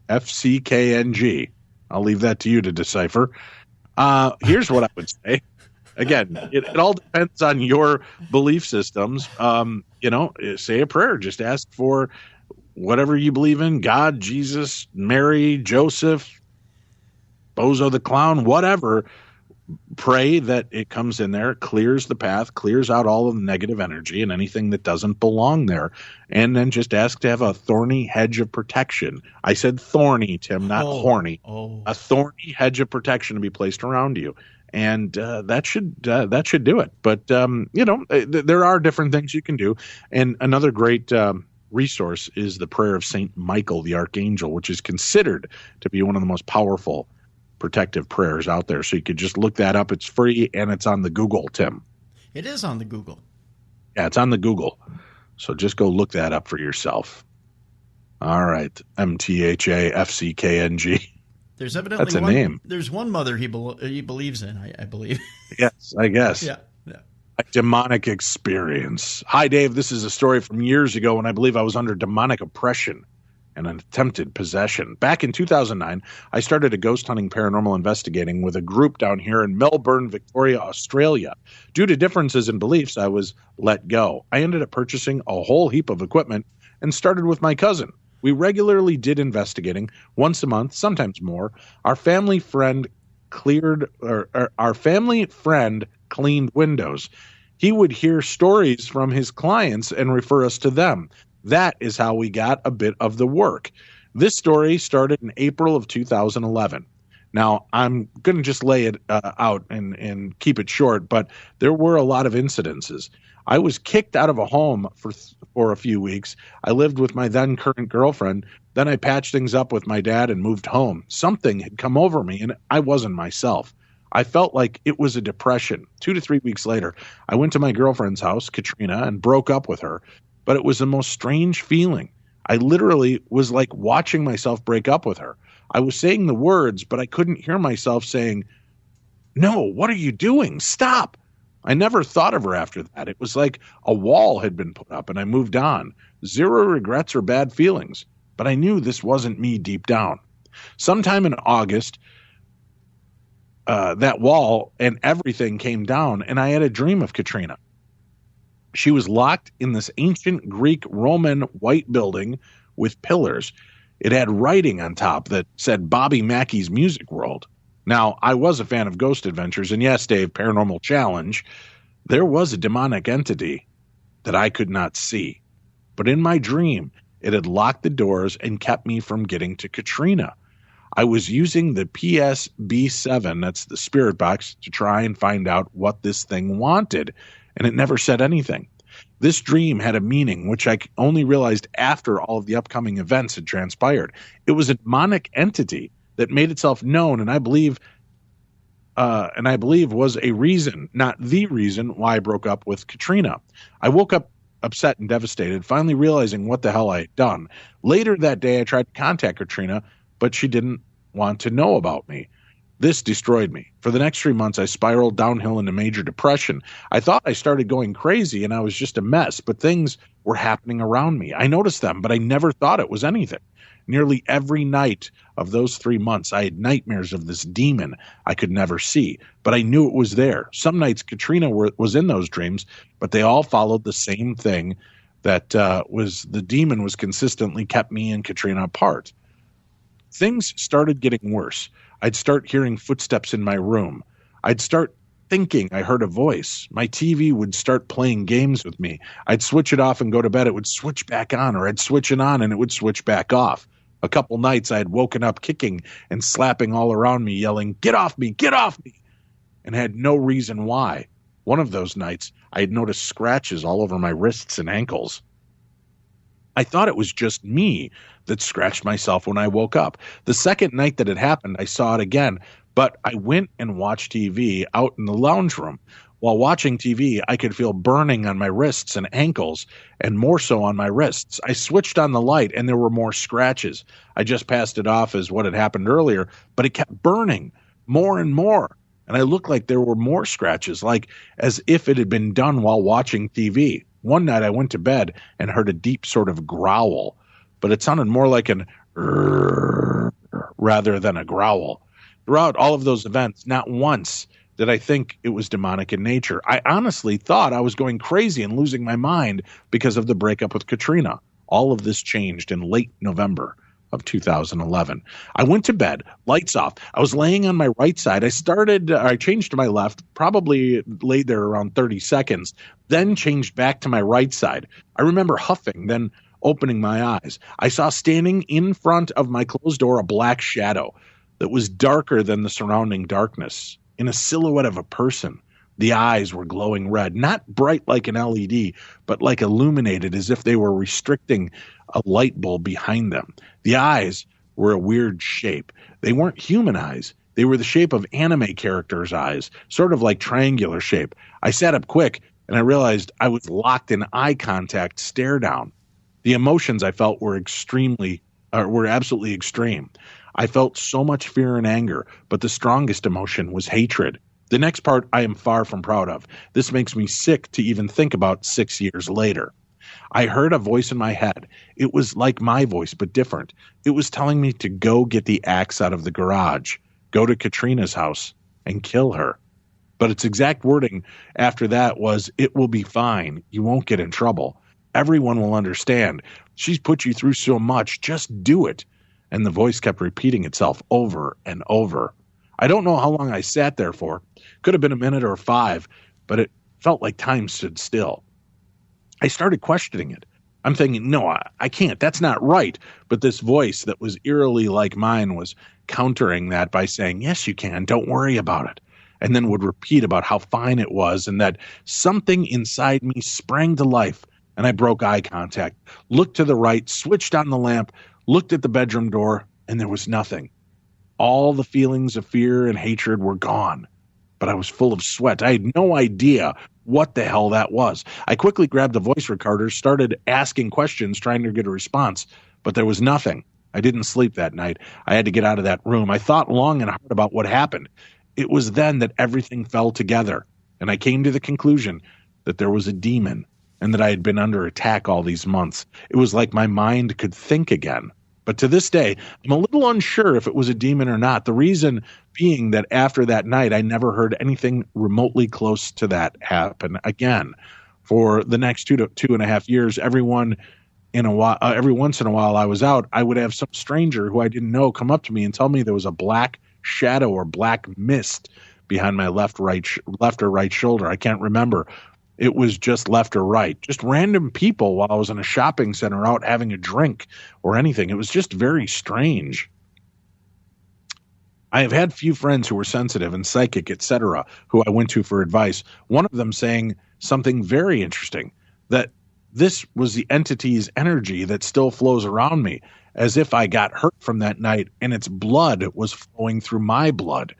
FCKNG. I'll leave that to you to decipher. Here's what I would say. Again, it all depends on your belief systems. Say a prayer. Just ask for whatever you believe in. God, Jesus, Mary, Joseph, Bozo the Clown, whatever. Pray that it comes in there, clears the path, clears out all of the negative energy and anything that doesn't belong there. And then just ask to have a thorny hedge of protection. I said thorny, Tim, not horny. A thorny hedge of protection to be placed around you. And that should do it. But, there are different things you can do. And another great resource is the prayer of St. Michael, the Archangel, which is considered to be one of the most powerful protective prayers out there. So you could just look that up. It's free, and it's on the Google, Tim. It is on the Google. Yeah, it's on the Google. So just go look that up for yourself. All right. MTHA FCKNG. There's evidently That's a name. There's one mother he believes in, I believe. Yes, I guess. Yeah. A demonic experience. Hi, Dave. This is a story from years ago when I believe I was under demonic oppression and an attempted possession. Back in 2009, I started a ghost hunting paranormal investigating with a group down here in Melbourne, Victoria, Australia. Due to differences in beliefs, I was let go. I ended up purchasing a whole heap of equipment and started with my cousin. We regularly did investigating once a month, sometimes more. Our family friend cleaned windows. He would hear stories from his clients and refer us to them. That is how we got a bit of the work. This story started in April of 2011. Now, I'm going to just lay it out and keep it short, but there were a lot of incidences. I was kicked out of a home for a few weeks. I lived with my then current girlfriend. Then I patched things up with my dad and moved home. Something had come over me, and I wasn't myself. I felt like it was a depression. 2 to 3 weeks later, I went to my girlfriend's house, Katrina, and broke up with her. But it was the most strange feeling. I literally was like watching myself break up with her. I was saying the words, but I couldn't hear myself saying, "No, what are you doing? Stop." I never thought of her after that. It was like a wall had been put up and I moved on. Zero regrets or bad feelings. But I knew this wasn't me deep down. Sometime in August, that wall and everything came down, and I had a dream of Katrina. She was locked in this ancient Greek Roman white building with pillars. It had writing on top that said Bobby Mackey's Music World. Now, I was a fan of Ghost Adventures, and yes, Dave, Paranormal Challenge. There was a demonic entity that I could not see. But in my dream, it had locked the doors and kept me from getting to Katrina. I was using the PSB7, that's the spirit box, to try and find out what this thing wanted, and it never said anything. This dream had a meaning, which I only realized after all of the upcoming events had transpired. It was a demonic entity that made itself known, and I believe was a reason, not the reason, why I broke up with Katrina. I woke up upset and devastated, finally realizing what the hell I had done. Later that day, I tried to contact Katrina, but she didn't want to know about me. This destroyed me. For the next 3 months, I spiraled downhill into major depression. I thought I started going crazy and I was just a mess, but things were happening around me. I noticed them, but I never thought it was anything. Nearly every night of those 3 months, I had nightmares of this demon I could never see, but I knew it was there. Some nights Katrina was in those dreams, but they all followed the same thing that was the demon was consistently kept me and Katrina apart. Things started getting worse. I'd start hearing footsteps in my room. I'd start thinking I heard a voice. My TV would start playing games with me. I'd switch it off and go to bed. It would switch back on, or I'd switch it on and it would switch back off. A couple nights I had woken up kicking and slapping all around me, yelling, "Get off me, get off me," and had no reason why. One of those nights, I had noticed scratches all over my wrists and ankles. I thought it was just me that scratched myself when I woke up. The second night that it happened, I saw it again, but I went and watched TV out in the lounge room. While watching TV, I could feel burning on my wrists and ankles, and more so on my wrists. I switched on the light, and there were more scratches. I just passed it off as what had happened earlier, but it kept burning more and more. And I looked like there were more scratches, like as if it had been done while watching TV. One night I went to bed and heard a deep sort of growl, but it sounded more like an rather than a growl. Throughout all of those events, not once did I think it was demonic in nature. I honestly thought I was going crazy and losing my mind because of the breakup with Katrina. All of this changed in late November of 2011. I went to bed, lights off. I was laying on my right side. I changed to my left, probably laid there around 30 seconds, then changed back to my right side. I remember huffing, then opening my eyes. I saw standing in front of my closed door a black shadow that was darker than the surrounding darkness, in a silhouette of a person. The eyes were glowing red, not bright like an LED, but like illuminated as if they were restricting a light bulb behind them. The eyes were a weird shape. They weren't human eyes. They were the shape of anime characters' eyes, sort of like triangular shape. I sat up quick and I realized I was locked in eye contact, stare down. The emotions I felt were absolutely extreme. I felt so much fear and anger, but the strongest emotion was hatred. The next part I am far from proud of. This makes me sick to even think about 6 years later. I heard a voice in my head. It was like my voice, but different. It was telling me to go get the axe out of the garage, go to Katrina's house, and kill her. But its exact wording after that was, "It will be fine. You won't get in trouble. Everyone will understand. She's put you through so much. Just do it." And the voice kept repeating itself over and over. I don't know how long I sat there for. Could have been a minute or 5, but it felt like time stood still. I started questioning it. I'm thinking, no, I can't. That's not right. But this voice that was eerily like mine was countering that by saying, "Yes, you can. Don't worry about it." And then would repeat about how fine it was and that something inside me sprang to life. And I broke eye contact, looked to the right, switched on the lamp, looked at the bedroom door, and there was nothing. All the feelings of fear and hatred were gone, but I was full of sweat. I had no idea what the hell that was. I quickly grabbed the voice recorder, started asking questions, trying to get a response, but there was nothing. I didn't sleep that night. I had to get out of that room. I thought long and hard about what happened. It was then that everything fell together, and I came to the conclusion that there was a demon and that I had been under attack all these months. It was like my mind could think again. But to this day, I'm a little unsure if it was a demon or not. The reason being that after that night, I never heard anything remotely close to that happen again. For the next 2.5 years, every once in a while I was out, I would have some stranger who I didn't know come up to me and tell me there was a black shadow or black mist behind my left or right shoulder. I can't remember. It was just left or right, just random people while I was in a shopping center out having a drink or anything. It was just very strange. I have had few friends who were sensitive and psychic, etc., who I went to for advice. One of them saying something very interesting, that this was the entity's energy that still flows around me, as if I got hurt from that night and its blood was flowing through my blood.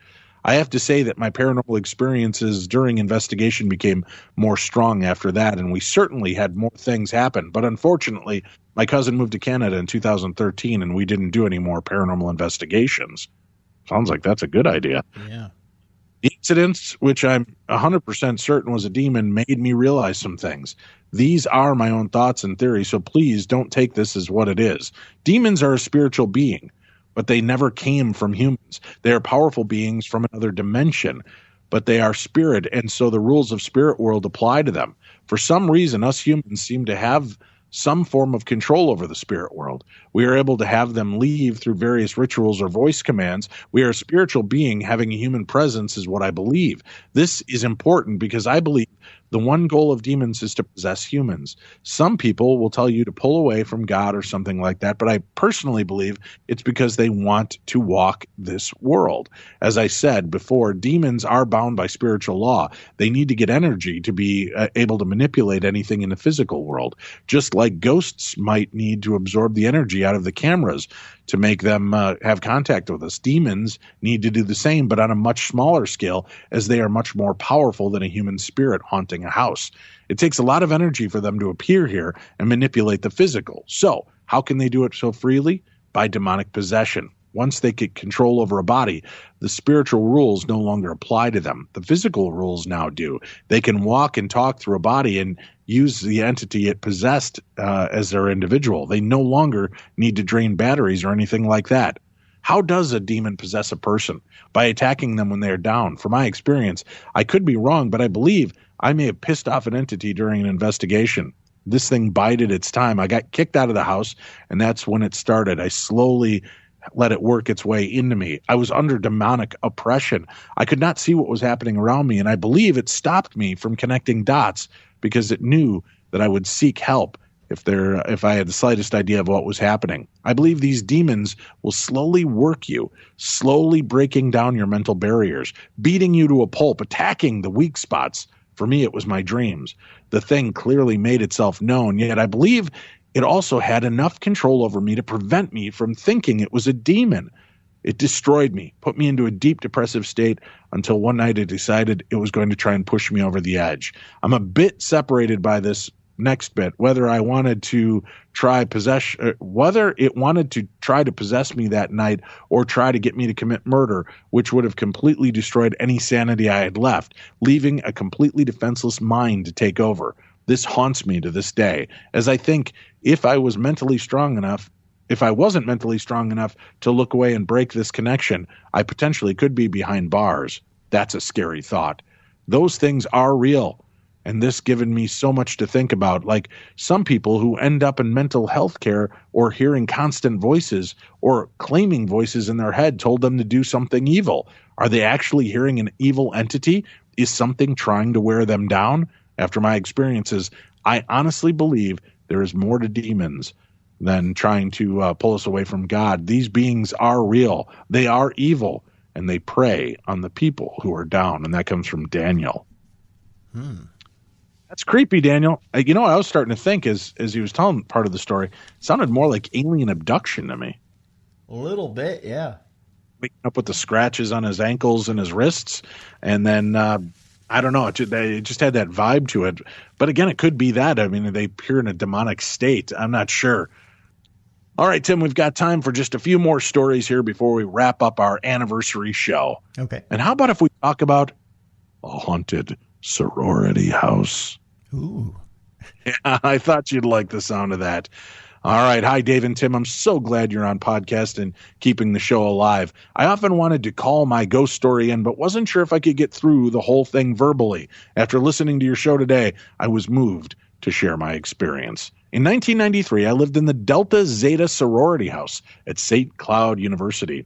I have to say that my paranormal experiences during investigation became more strong after that, and we certainly had more things happen. But unfortunately, my cousin moved to Canada in 2013, and we didn't do any more paranormal investigations. Sounds like that's a good idea. Yeah. The incidents, which I'm 100% certain was a demon, made me realize some things. These are my own thoughts and theories, so please don't take this as what it is. Demons are a spiritual being, but they never came from humans. They are powerful beings from another dimension, but they are spirit, and so the rules of spirit world apply to them. For some reason, us humans seem to have some form of control over the spirit world. We are able to have them leave through various rituals or voice commands. We are a spiritual being having a human presence is what I believe. This is important because I believe the one goal of demons is to possess humans. Some people will tell you to pull away from God or something like that, but I personally believe it's because they want to walk this world. As I said before, demons are bound by spiritual law. They need to get energy to be able to manipulate anything in the physical world, just like ghosts might need to absorb the energy out of the cameras to make them have contact with us. Demons need to do the same, but on a much smaller scale, as they are much more powerful than a human spirit haunting a house. It takes a lot of energy for them to appear here and manipulate the physical. So, how can they do it so freely? By demonic possession. Once they get control over a body, the spiritual rules no longer apply to them. The physical rules now do. They can walk and talk through a body and use the entity it possessed as their individual. They no longer need to drain batteries or anything like that. How does a demon possess a person? By attacking them when they are down. From my experience, I could be wrong, but I believe I may have pissed off an entity during an investigation. This thing bided its time. I got kicked out of the house, and that's when it started. I slowly let it work its way into me. I was under demonic oppression. I could not see what was happening around me, and I believe it stopped me from connecting dots because it knew that I would seek help if I had the slightest idea of what was happening. I believe these demons will slowly work you, slowly breaking down your mental barriers, beating you to a pulp, attacking the weak spots. For me, it was my dreams. The thing clearly made itself known, yet I believe it also had enough control over me to prevent me from thinking it was a demon. It destroyed me, put me into a deep depressive state until one night it decided it was going to try and push me over the edge. I'm a bit separated by this next bit, whether it wanted to try to possess me that night or try to get me to commit murder, which would have completely destroyed any sanity I had left, leaving a completely defenseless mind to take over. This haunts me to this day, as I think if I wasn't mentally strong enough to look away and break this connection, I potentially could be behind bars. That's a scary thought. Those things are real. And this given me so much to think about, like some people who end up in mental health care or hearing constant voices or claiming voices in their head told them to do something evil. Are they actually hearing an evil entity? Is something trying to wear them down? After my experiences, I honestly believe there is more to demons than trying to pull us away from God. These beings are real. They are evil, and they prey on the people who are down. And that comes from Daniel. That's creepy, Daniel. I was starting to think as he was telling part of the story, it sounded more like alien abduction to me. A little bit, yeah. Waking up with the scratches on his ankles and his wrists, and then I don't know. It just had that vibe to it. But again, it could be that. I mean, they appear in a demonic state. I'm not sure. All right, Tim, we've got time for just a few more stories here before we wrap up our anniversary show. Okay. And how about if we talk about a haunted sorority house? Ooh. Yeah, I thought you'd like the sound of that. All right. Hi, Dave and Tim. I'm so glad you're on podcast and keeping the show alive. I often wanted to call my ghost story in, but wasn't sure if I could get through the whole thing verbally. After listening to your show today, I was moved to share my experience. In 1993, I lived in the Delta Zeta sorority house at St. Cloud University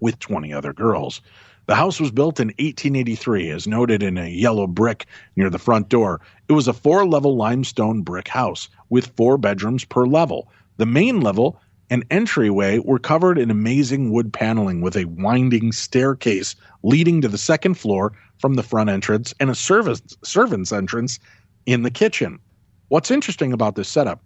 with 20 other girls. The house was built in 1883, as noted in a yellow brick near the front door. It was a 4-level limestone brick house with 4 bedrooms per level. The main level and entryway were covered in amazing wood paneling with a winding staircase leading to the second floor from the front entrance and a servant's entrance in the kitchen. What's interesting about this setup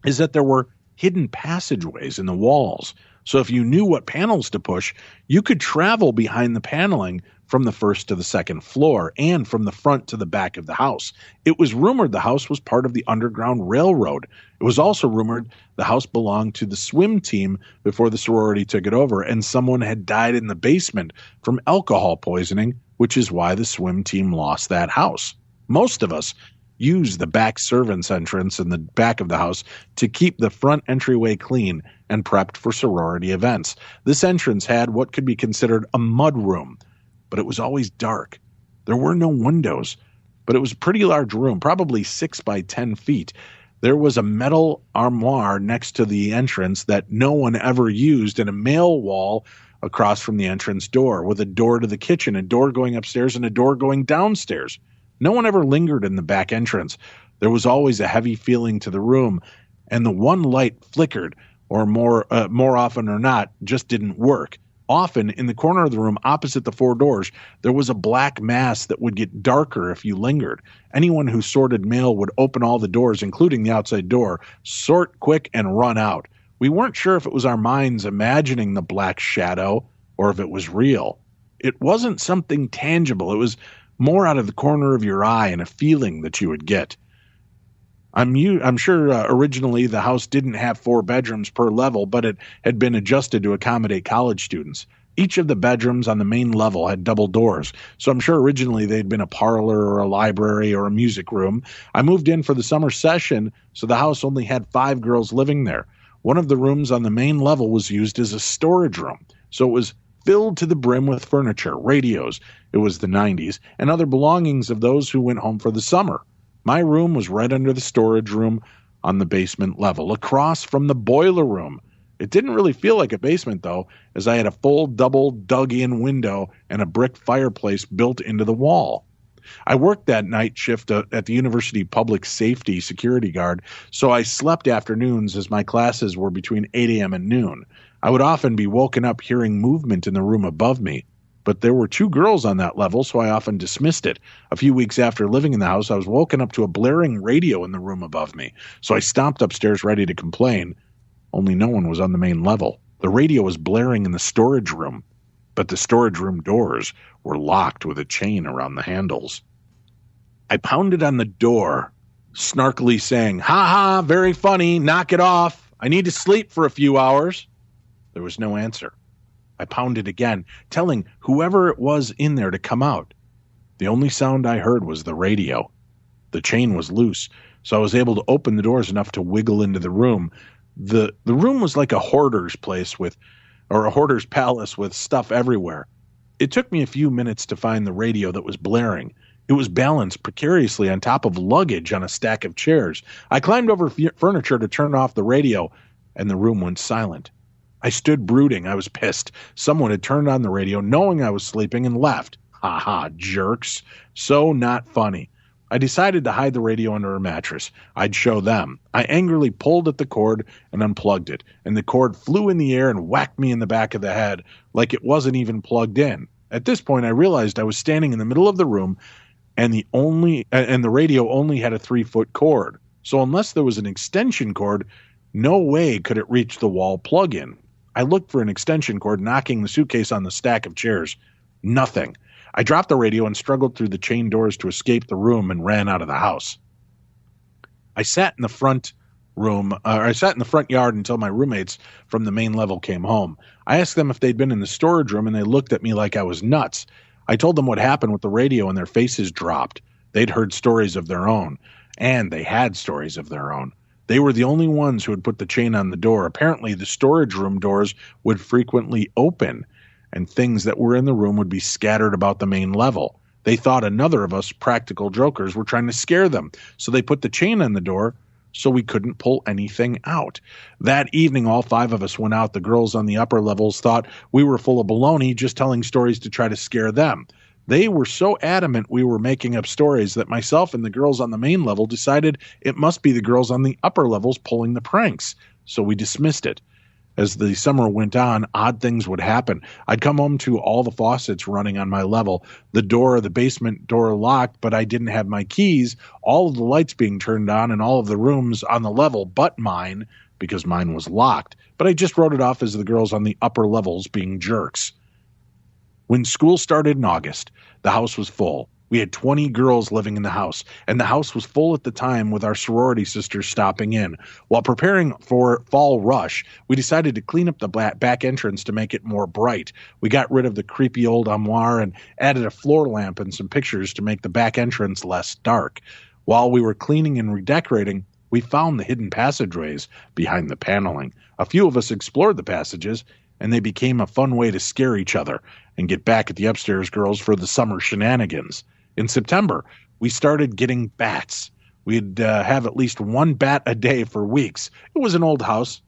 is that there were hidden passageways in the walls. So if you knew what panels to push, you could travel behind the paneling from the first to the second floor and from the front to the back of the house. It was rumored the house was part of the Underground Railroad. It was also rumored the house belonged to the swim team before the sorority took it over, and someone had died in the basement from alcohol poisoning, which is why the swim team lost that house. Most of us use the back servants' entrance in the back of the house to keep the front entryway clean and prepped for sorority events. This entrance had what could be considered a mud room, but it was always dark. There were no windows, but it was a pretty large room, probably 6 by 10 feet. There was a metal armoire next to the entrance that no one ever used, and a mail wall across from the entrance door, with a door to the kitchen, a door going upstairs, and a door going downstairs. No one ever lingered in the back entrance. There was always a heavy feeling to the room, and the one light flickered, or more often or not, just didn't work. Often, in the corner of the room opposite the 4 doors, there was a black mass that would get darker if you lingered. Anyone who sorted mail would open all the doors, including the outside door, sort quick, and run out. We weren't sure if it was our minds imagining the black shadow or if it was real. It wasn't something tangible. It was more out of the corner of your eye and a feeling that you would get. I'm sure originally the house didn't have 4 bedrooms per level, but it had been adjusted to accommodate college students. Each of the bedrooms on the main level had double doors, so I'm sure originally they'd been a parlor or a library or a music room. I moved in for the summer session, so the house only had 5 girls living there. One of the rooms on the main level was used as a storage room, so it was filled to the brim with furniture, radios, it was the 90s, and other belongings of those who went home for the summer. My room was right under the storage room on the basement level, across from the boiler room. It didn't really feel like a basement, though, as I had a full double dug-in window and a brick fireplace built into the wall. I worked that night shift at the University Public Safety security guard, so I slept afternoons as my classes were between 8 a.m. and noon. I would often be woken up hearing movement in the room above me. But there were 2 girls on that level, so I often dismissed it. A few weeks after living in the house, I was woken up to a blaring radio in the room above me, so I stomped upstairs ready to complain, only no one was on the main level. The radio was blaring in the storage room, but the storage room doors were locked with a chain around the handles. I pounded on the door, snarkily saying, "Ha ha, very funny, knock it off. I need to sleep for a few hours." There was no answer. I pounded again, telling whoever it was in there to come out. The only sound I heard was the radio. The chain was loose, so I was able to open the doors enough to wiggle into the room. The room was like a hoarder's a hoarder's palace with stuff everywhere. It took me a few minutes to find the radio that was blaring. It was balanced precariously on top of luggage on a stack of chairs. I climbed over furniture to turn off the radio, and the room went silent. I stood brooding. I was pissed. Someone had turned on the radio knowing I was sleeping and left. Ha ha, jerks. So not funny. I decided to hide the radio under a mattress. I'd show them. I angrily pulled at the cord and unplugged it, and the cord flew in the air and whacked me in the back of the head like it wasn't even plugged in. At this point, I realized I was standing in the middle of the room, and the radio only had a 3-foot cord. So unless there was an extension cord, no way could it reach the wall plug-in. I looked for an extension cord, knocking the suitcase on the stack of chairs. Nothing. I dropped the radio and struggled through the chain doors to escape the room and ran out of the house. I sat in the front yard until my roommates from the main level came home. I asked them if they'd been in the storage room, and they looked at me like I was nuts. I told them what happened with the radio, and their faces dropped. They'd heard stories of their own, and they had stories of their own. They were the only ones who had put the chain on the door. Apparently, the storage room doors would frequently open, and things that were in the room would be scattered about the main level. They thought another of us practical jokers were trying to scare them, so they put the chain on the door so we couldn't pull anything out. That evening, all 5 of us went out. The girls on the upper levels thought we were full of baloney, just telling stories to try to scare them. They were so adamant we were making up stories that myself and the girls on the main level decided it must be the girls on the upper levels pulling the pranks, so we dismissed it. As the summer went on, odd things would happen. I'd come home to all the faucets running on my level, the door of the basement door locked, but I didn't have my keys, all of the lights being turned on in all of the rooms on the level but mine, because mine was locked. But I just wrote it off as the girls on the upper levels being jerks. When school started in August, the house was full. We had 20 girls living in the house, and the house was full at the time with our sorority sisters stopping in. While preparing for fall rush, we decided to clean up the back entrance to make it more bright. We got rid of the creepy old armoire and added a floor lamp and some pictures to make the back entrance less dark. While we were cleaning and redecorating, we found the hidden passageways behind the paneling. A few of us explored the passages, and they became a fun way to scare each other and get back at the upstairs girls for the summer shenanigans. In September, we started getting bats. We'd have at least one bat a day for weeks. It was an old house.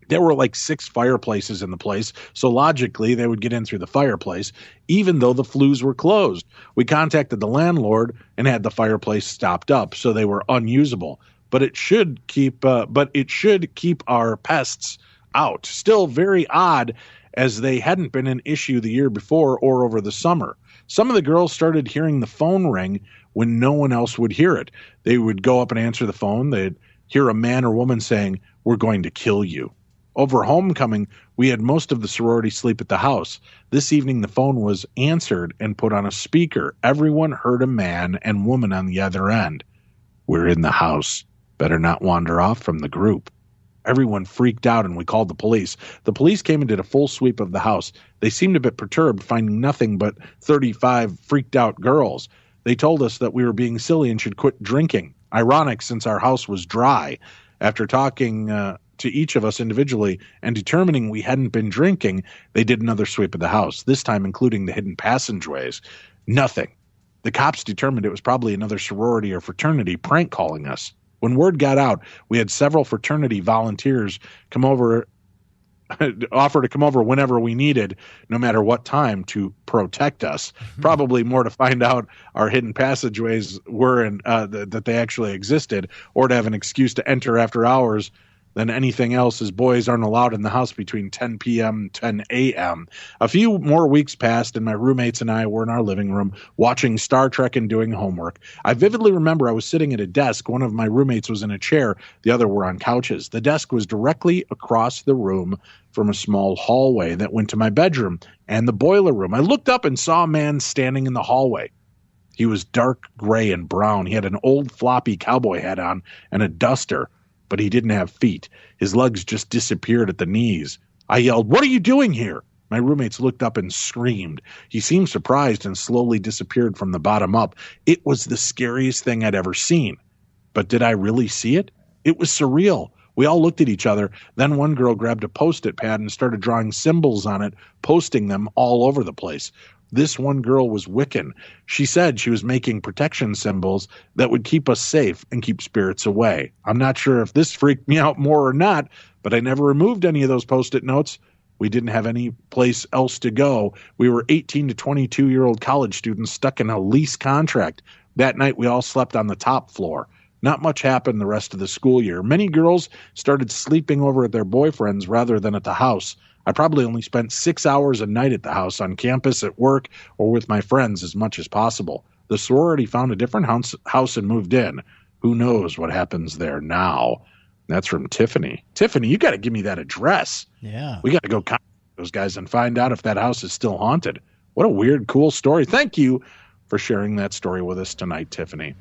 There were like 6 fireplaces in the place, so logically they would get in through the fireplace, even though the flues were closed. We contacted the landlord and had the fireplace stopped up, so they were unusable. But it should keep our pests out. Still very odd, as they hadn't been an issue the year before or over the summer. Some of the girls started hearing the phone ring when no one else would hear it. They would go up and answer the phone. They'd hear a man or woman saying, "We're going to kill you." Over homecoming, we had most of the sorority sleep at the house. This evening, the phone was answered and put on a speaker. Everyone heard a man and woman on the other end. "We're in the house. Better not wander off from the group." Everyone freaked out, and we called the police. The police came and did a full sweep of the house. They seemed a bit perturbed, finding nothing but 35 freaked-out girls. They told us that we were being silly and should quit drinking. Ironic, since our house was dry. After talking to each of us individually and determining we hadn't been drinking, they did another sweep of the house, this time including the hidden passageways. Nothing. The cops determined it was probably another sorority or fraternity prank calling us. When word got out, we had several fraternity volunteers offer to come over whenever we needed, no matter what time, to protect us. Probably more to find out our hidden passageways were that they actually existed, or to have an excuse to enter after hours than anything else, as boys aren't allowed in the house between 10 p.m. and 10 a.m. A few more weeks passed, and my roommates and I were in our living room watching Star Trek and doing homework. I vividly remember I was sitting at a desk. One of my roommates was in a chair. The other were on couches. The desk was directly across the room from a small hallway that went to my bedroom and the boiler room. I looked up and saw a man standing in the hallway. He was dark gray and brown. He had an old floppy cowboy hat on and a duster, but he didn't have feet. His legs just disappeared at the knees. I yelled, "What are you doing here?" My roommates looked up and screamed. He seemed surprised and slowly disappeared from the bottom up. It was the scariest thing I'd ever seen. But did I really see it? It was surreal. We all looked at each other. Then one girl grabbed a Post-it pad and started drawing symbols on it, posting them all over the place. This one girl was Wiccan. She said she was making protection symbols that would keep us safe and keep spirits away. I'm not sure if this freaked me out more or not, but I never removed any of those Post-it notes. We didn't have any place else to go. We were 18 to 22-year-old college students stuck in a lease contract. That night, we all slept on the top floor. Not much happened the rest of the school year. Many girls started sleeping over at their boyfriends rather than at the house. I probably only spent 6 hours a night at the house, on campus, at work, or with my friends as much as possible. The sorority found a different house and moved in. Who knows what happens there now? That's from Tiffany. Tiffany, you got to give me that address. Yeah. We got to go contact those guys and find out if that house is still haunted. What a weird, cool story. Thank you for sharing that story with us tonight, Tiffany.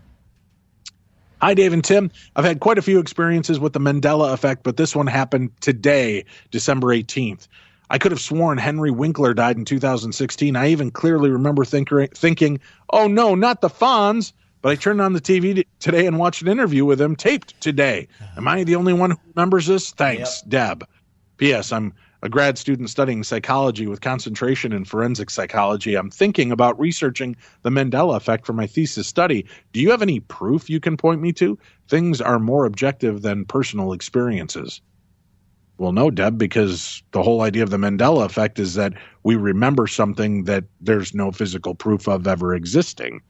Hi, Dave and Tim. I've had quite a few experiences with the Mandela effect, but this one happened today, December 18th. I could have sworn Henry Winkler died in 2016. I even clearly remember thinking, oh no, not the Fonz. But I turned on the TV today and watched an interview with him taped today. Am I the only one who remembers this? Thanks, yep. Deb. P.S. I'm a grad student studying psychology with concentration in forensic psychology. I'm thinking about researching the Mandela effect for my thesis study. Do you have any proof you can point me to? Things are more objective than personal experiences. Well, no, Deb, because the whole idea of the Mandela effect is that we remember something that there's no physical proof of ever existing.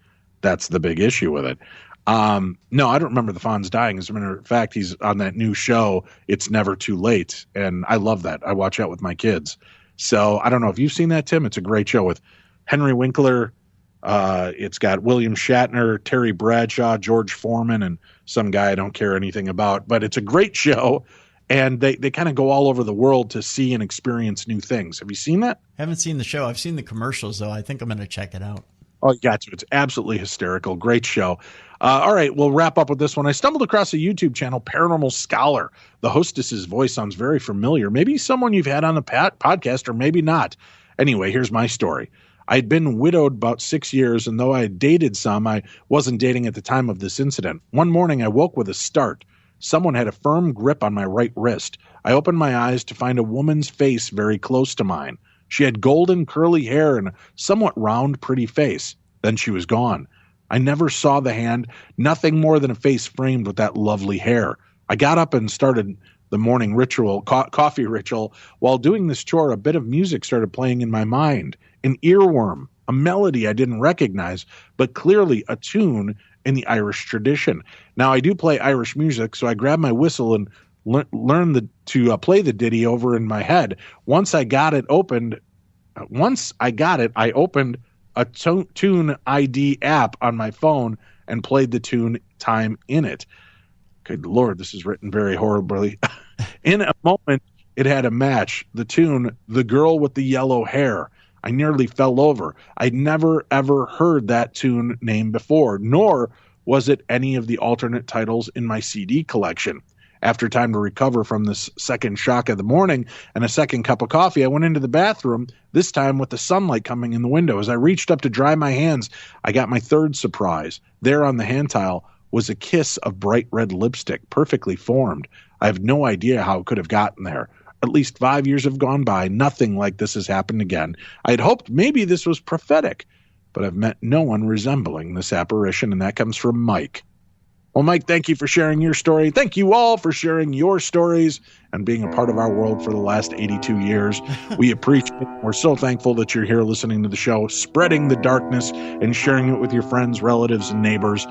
That's the big issue with it. No, I don't remember the Fonz dying. As a matter of fact, he's on that new show, It's Never Too Late, and I love that. I watch that with my kids. So I don't know if you've seen that, Tim. It's a great show with Henry Winkler. It's got William Shatner, Terry Bradshaw, George Foreman, and some guy I don't care anything about. But it's a great show, and they kind of go all over the world to see and experience new things. Have you seen that? Haven't seen the show. I've seen the commercials, though. I think I'm going to check it out. Oh, you got to. It's absolutely hysterical. Great show. All right, we'll wrap up with this one. I stumbled across a YouTube channel, Paranormal Scholar. The hostess's voice sounds very familiar. Maybe someone you've had on the podcast, or maybe not. Anyway, here's my story. I'd been widowed about 6 years, and though I had dated some, I wasn't dating at the time of this incident. One morning, I woke with a start. Someone had a firm grip on my right wrist. I opened my eyes to find a woman's face very close to mine. She had golden curly hair and a somewhat round, pretty face. Then she was gone. I never saw the hand, nothing more than a face framed with that lovely hair. I got up and started the morning ritual, coffee ritual. While doing this chore, a bit of music started playing in my mind. An earworm, a melody I didn't recognize, but clearly a tune in the Irish tradition. Now, I do play Irish music, so I grabbed my whistle and learned to play the ditty over in my head. Once I got it, I opened a tune ID app on my phone and played the tune time in it. Good Lord, this is written very horribly. In a moment, it had a match. The tune, The Girl with the Yellow Hair. I nearly fell over. I'd never, ever heard that tune name before, nor was it any of the alternate titles in my CD collection. After time to recover from this second shock of the morning and a second cup of coffee, I went into the bathroom, this time with the sunlight coming in the window. As I reached up to dry my hands, I got my third surprise. There on the hand tile was a kiss of bright red lipstick, perfectly formed. I have no idea how it could have gotten there. At least 5 years have gone by. Nothing like this has happened again. I had hoped maybe this was prophetic, but I've met no one resembling this apparition, and that comes from Mike. Well, Mike, thank you for sharing your story. Thank you all for sharing your stories and being a part of our world for the last 82 years. We appreciate it. We're so thankful that you're here listening to the show, spreading the darkness and sharing it with your friends, relatives, and neighbors.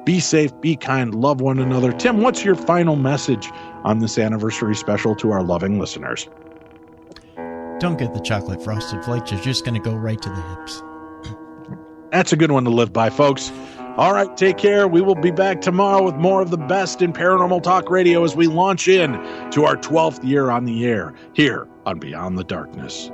Be safe, be kind, love one another. Tim, what's your final message on this anniversary special to our loving listeners? Don't get the chocolate frosted flakes. You're just going to go right to the hips. That's a good one to live by, folks. All right, take care. We will be back tomorrow with more of the best in paranormal talk radio as we launch in to our 12th year on the air here on Beyond the Darkness.